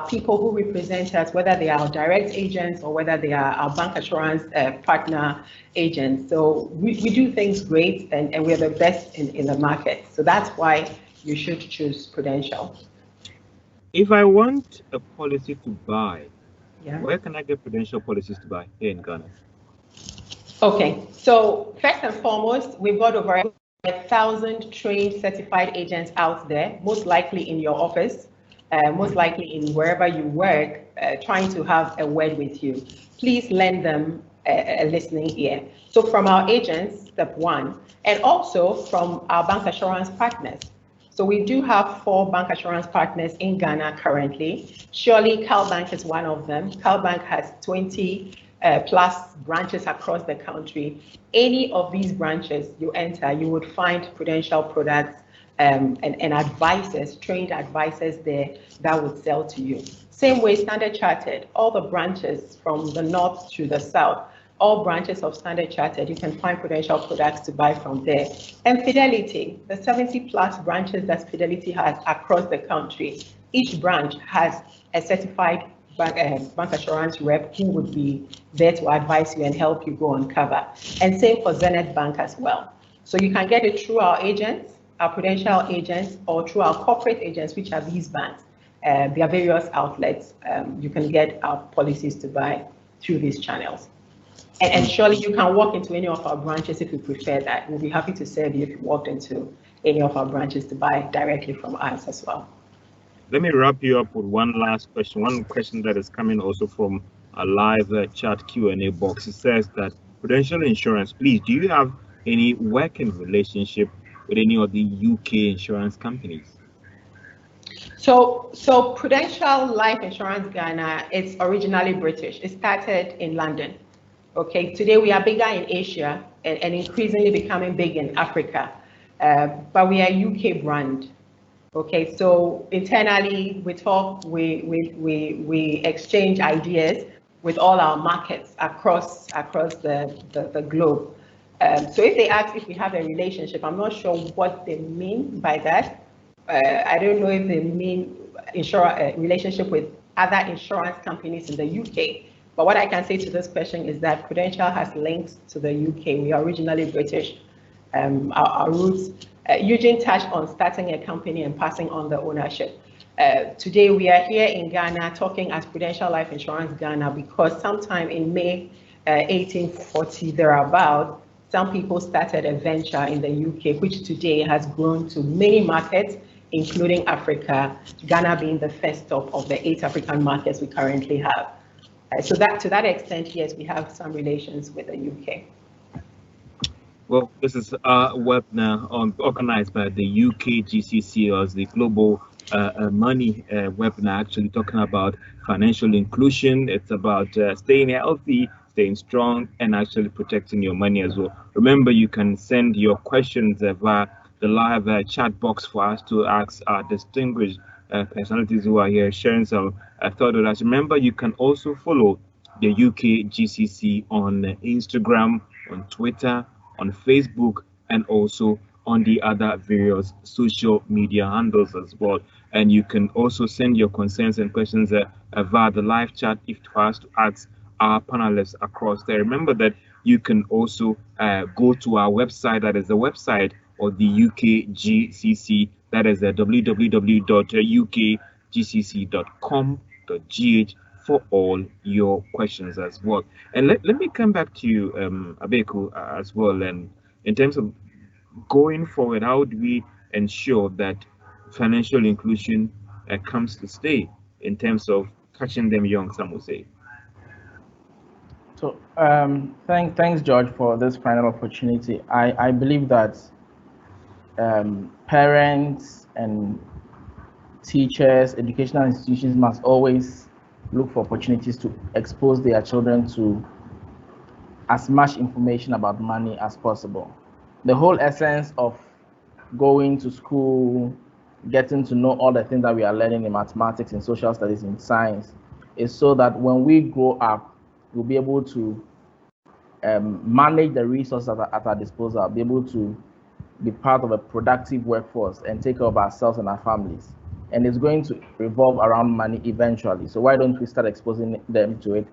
people who represent us, whether they are our direct agents or whether they are our bank assurance partner agents. So we do things great, and we're the best in the market. So that's why you should choose Prudential. If I want a policy to buy, yeah, where can I get Prudential policies to buy here in Ghana? Okay, so first and foremost, we've got over 1,000 trained certified agents out there, most likely in your office, most likely in wherever you work, trying to have a word with you. Please lend them a listening ear. So from our agents, step one, and also from our bank assurance partners. So we do have 4 bank assurance partners in Ghana currently. Surely CalBank is one of them. CalBank has 20 plus branches across the country. Any of these branches you enter, you would find Prudential products and advisors, trained advisors there that would sell to you. Same way, Standard Chartered, all the branches from the north to the south, all branches of Standard Chartered, you can find Prudential products to buy from there. And Fidelity, the 70 plus branches that Fidelity has across the country, each branch has a certified bank assurance rep who would be there to advise you and help you go on cover. And same for Zenith Bank as well. So you can get it through our agents, our Prudential agents, or through our corporate agents, which are these banks. There are various outlets. You can get our policies to buy through these channels. And surely you can walk into any of our branches if you prefer that. We'll be happy to serve you if you walked into any of our branches to buy directly from us as well. Let me wrap you up with one last question. One question that is coming also from a live chat Q&A box. It says that Prudential Insurance, please, do you have any working relationship with any of the UK insurance companies? So Prudential Life Insurance Ghana is originally British. It started in London. Okay, today we are bigger in Asia and increasingly becoming big in Africa, but we are a UK brand. Okay, so internally we talk, we exchange ideas with all our markets across the globe. So if they ask if we have a relationship, I'm not sure what they mean by that. I don't know if they mean relationship with other insurance companies in the UK. But what I can say to this question is that Prudential has links to the UK. We are originally British. Our roots. Eugene touched on starting a company and passing on the ownership. Today we are here in Ghana talking as Prudential Life Insurance Ghana because sometime in May 1840 thereabout, some people started a venture in the UK, which today has grown to many markets, including Africa, Ghana being the first stop of the 8 African markets we currently have. So that to that extent, yes, we have some relations with the UK. Well, this is a webinar organized by the UK GCC, as the Global Money webinar, actually talking about financial inclusion. It's about staying healthy, staying strong, and actually protecting your money as well. Remember, you can send your questions via the live chat box for us to ask our distinguished personalities who are here sharing some thought with us. Remember, you can also follow the UK GCC on Instagram, on Twitter, on Facebook, and also on the other various social media handles as well. And you can also send your concerns and questions via the live chat if to us to ask our panelists across there. Remember that you can also go to our website, that is the website of the UK GCC, that is www.ukgcc.com.gh for all your questions as well. And let me come back to you, Abeiku, as well. And in terms of going forward, how do we ensure that financial inclusion comes to stay in terms of catching them young, some would say? So thanks, George, for this final opportunity. I believe that parents and teachers, educational institutions must always look for opportunities to expose their children to as much information about money as possible. The whole essence of going to school, getting to know all the things that we are learning in mathematics, in social studies, in science, is so that when we grow up, we'll be able to manage the resources at our disposal, be able to be part of a productive workforce and take care of ourselves and our families. And it's going to revolve around money eventually. So why don't we start exposing them to it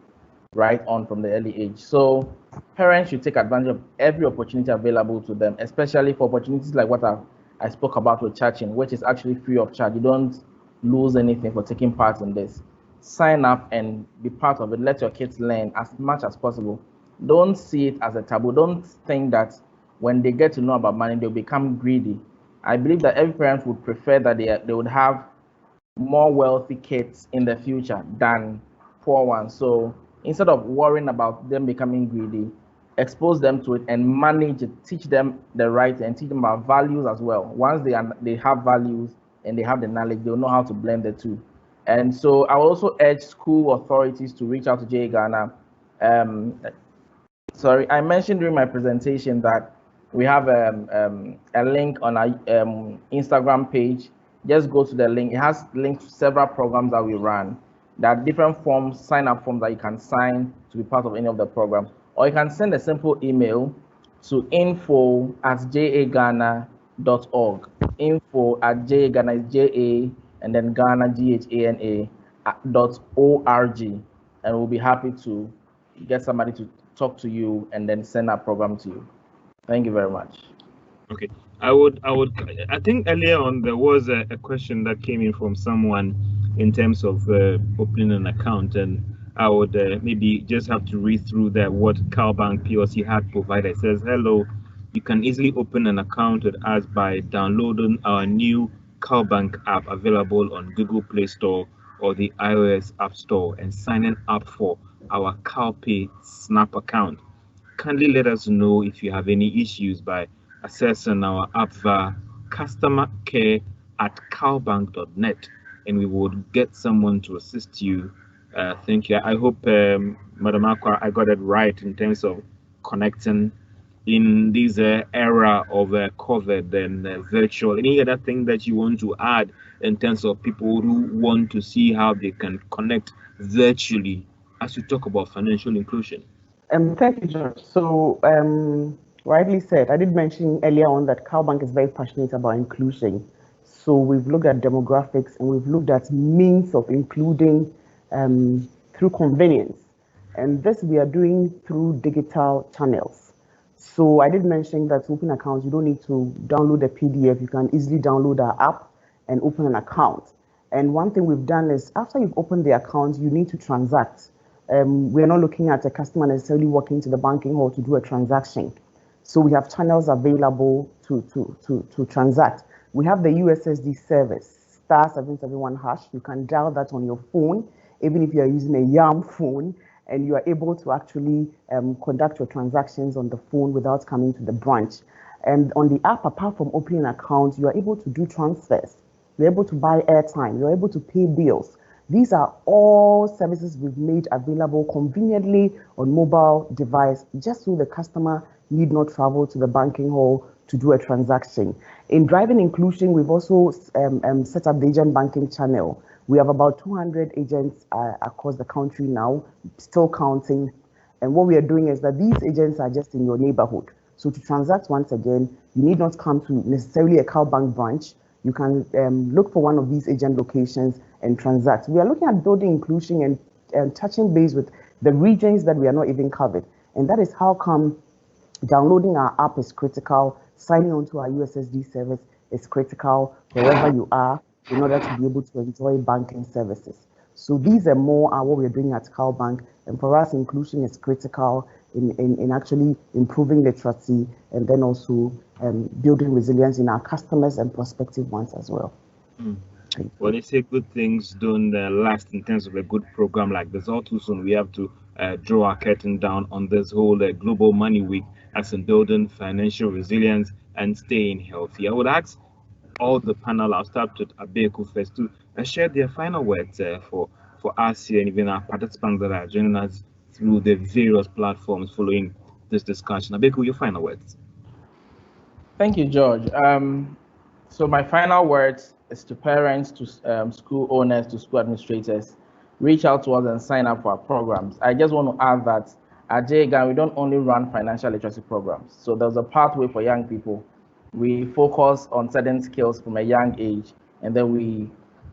right on from the early age? So parents should take advantage of every opportunity available to them, especially for opportunities like what I spoke about with Churching, which is actually free of charge. You don't lose anything for taking part in this. Sign up and be part of it. Let your kids learn as much as possible. Don't see it as a taboo. Don't think that when they get to know about money, they'll become greedy. I believe that every parent would prefer that they would have more wealthy kids in the future than poor ones. So instead of worrying about them becoming greedy, expose them to it and manage it, teach them the right and teach them about values as well. Once they have values and they have the knowledge, they'll know how to blend the two. And so I will also urge school authorities to reach out to JA Ghana. Sorry, I mentioned during my presentation that we have a link on our Instagram page. Just go to the link. It has links to several programs that we run. There are different forms, sign-up forms that you can sign to be part of any of the programs. Or you can send a simple email to info@jaghana.org. Info@jaghana is JA and then Ghana, GHANA.org. And we'll be happy to get somebody to talk to you and then send our program to you. Thank you very much. Okay, I think earlier on there was a question that came in from someone in terms of opening an account, and I would maybe just have to read through that what CalBank Plc had provided. It says, hello, you can easily open an account with us by downloading our new CalBank app available on Google Play Store or the iOS App Store and signing up for our CalPay Snap account. Kindly let us know if you have any issues by accessing our app via customercare@calbank.net, and we would get someone to assist you. Thank you. I hope, Madam Acquaye, I got it right in terms of connecting in this era of COVID and virtual. Any other thing that you want to add in terms of people who want to see how they can connect virtually as you talk about financial inclusion? Thank you, George. So, rightly said, I did mention earlier on that CalBank is very passionate about inclusion. So we've looked at demographics and we've looked at means of including through convenience. And this we are doing through digital channels. So I did mention that to open accounts, you don't need to download a PDF. You can easily download our app and open an account. And one thing we've done is after you've opened the account, you need to transact. We're not looking at a customer necessarily walking to the banking hall to do a transaction. So we have channels available to transact. We have the USSD service, *771#. You can dial that on your phone, even if you are using a YAM phone, and you are able to actually conduct your transactions on the phone without coming to the branch. And on the app, apart from opening an account, you are able to do transfers. You're able to buy airtime. You're able to pay bills. These are all services we've made available conveniently on mobile device, just so the customer need not travel to the banking hall to do a transaction. In driving inclusion, we've also set up the agent banking channel. We have about 200 agents across the country now, still counting. And what we are doing is that these agents are just in your neighborhood. So to transact, once again, you need not come to necessarily a CalBank branch. You can look for one of these agent locations and transact. We are looking at building inclusion and touching base with the regions that we are not even covered. And that is how come downloading our app is critical, signing on to our USSD service is critical wherever you are in order to be able to enjoy banking services. So these are more what we're doing at CalBank, and for us, inclusion is critical in actually improving literacy and then also building resilience in our customers and prospective ones as well. Well, they say good things don't last in terms of a good program like this. All too soon, we have to draw our curtain down on this whole Global Money Week as in building financial resilience and staying healthy. I would ask all the panel, I'll start with Abeiku first, to share their final words for us here and even our participants that are joining us through the various platforms following this discussion. Abeiku, your final words. Thank you, George. So my final words is to parents, to school owners, to school administrators. Reach out to us and sign up for our programs. I just want to add that at Ghana, we don't only run financial literacy programs. So there's a pathway for young people. We focus on certain skills from a young age, and then we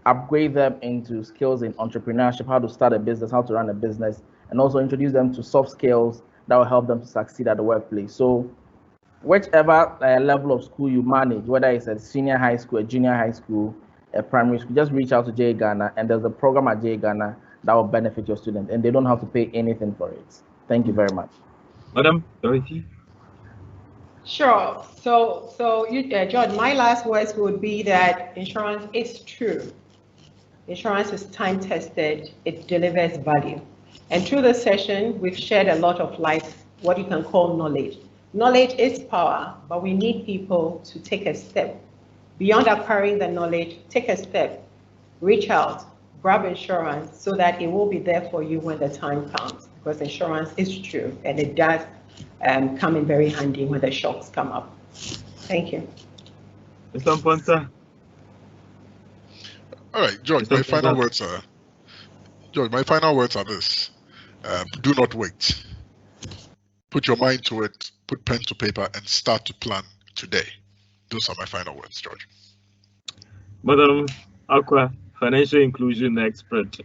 upgrade them into skills in entrepreneurship, how to start a business, how to run a business, and also introduce them to soft skills that will help them to succeed at the workplace. So whichever level of school you manage, whether it's a senior high school, a junior high school, a primary school, just reach out to Ghana, and there's a program at Ghana that will benefit your students, and they don't have to pay anything for it. Thank you very much. Madam Dorothy? Sure. So George, my last words would be that insurance is true. Insurance is time-tested. It delivers value. And through this session, we've shared a lot of life, what you can call knowledge. Knowledge is power, but we need people to take a step. Beyond acquiring the knowledge, take a step, reach out, grab insurance so that it will be there for you when the time comes, because insurance is true and it does come in very handy when the shocks come up. Thank you. Mr. Amponsah? All right, George, my final words are this. Do not wait. Put your mind to it, put pen to paper, and start to plan today. Those are my final words, George. Madam Acquaye, financial inclusion expert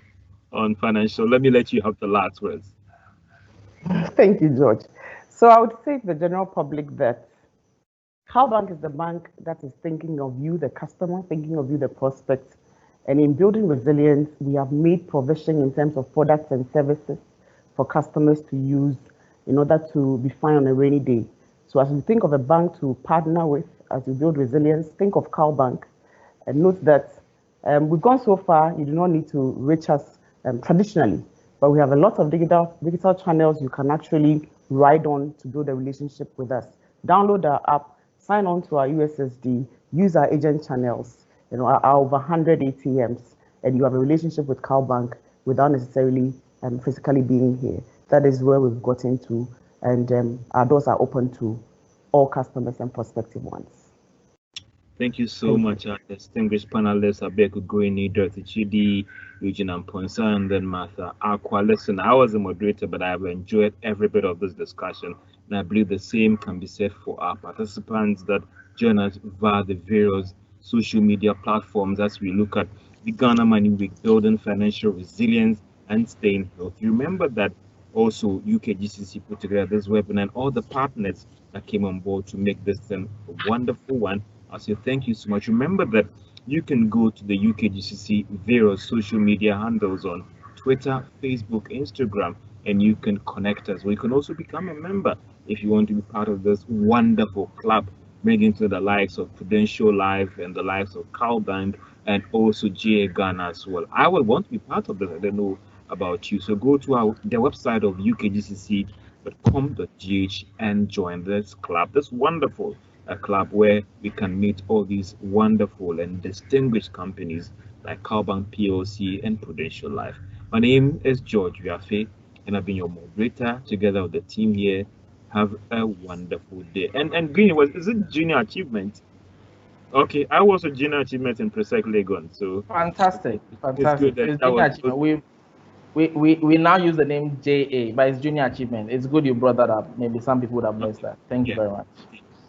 on financial. Let me let you have the last words. Thank you, George. So I would say to the general public that CalBank is the bank that is thinking of you, the customer, thinking of you, the prospect. And in building resilience, we have made provision in terms of products and services for customers to use in order to be fine on a rainy day. So as you think of a bank to partner with, as you build resilience, think of CalBank and note that we've gone so far, you do not need to reach us traditionally, but we have a lot of digital channels you can actually ride on to build a relationship with us. Download our app, sign on to our USSD, use our agent channels, our over 100 ATMs, and you have a relationship with CalBank without necessarily physically being here. That is where we've gotten to, and our doors are open to all customers and prospective ones. Thank you so much, our distinguished panelists, Abeiku, Greene, Dorothy, Tsidi, Eugene, Amponsah, and then Martha Acquaye. Listen, I was a moderator, but I've enjoyed every bit of this discussion, and I believe the same can be said for our participants that join us via the various social media platforms as we look at the Ghana Money Week, building financial resilience and staying healthy. Remember that also UKGCC put together this webinar and all the partners that came on board to make this a wonderful one. I'll say thank you so much. Remember that you can go to the UKGCC various social media handles on Twitter, Facebook, Instagram, and you can connect us. Or you can also become a member if you want to be part of this wonderful club, bringing to the likes of Prudential Life and the likes of CalBank and also Ghana as well. I would want to be part of this. I don't know about you. So go to the website of ukgcc.com.gh and join this club, this wonderful club where we can meet all these wonderful and distinguished companies like CalBank Plc and Prudential Life. My name is George Wiafe, and I've been your moderator together with the team here. Have a wonderful day. And Greene, is it junior achievement? Okay, I was a junior achievement in Presec Legon, so fantastic. It's good that was good. We now use the name JA, but it's junior achievement. It's good you brought that up. Maybe some people would have missed that. Thank you very much.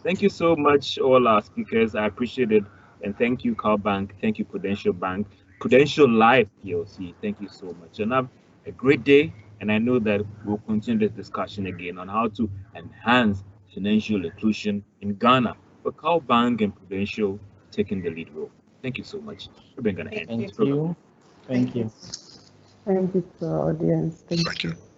Thank you so much, all our speakers. I appreciate it. And thank you, CalBank. Thank you, Prudential Bank. Prudential Life PLC. Thank you so much. And have a great day. And I know that we'll continue this discussion again on how to enhance financial inclusion in Ghana, with CalBank and Prudential taking the lead role. Thank you so much. We're going to end. Thank you. Thank you. Thank you to our audience. Thank Thank you. you.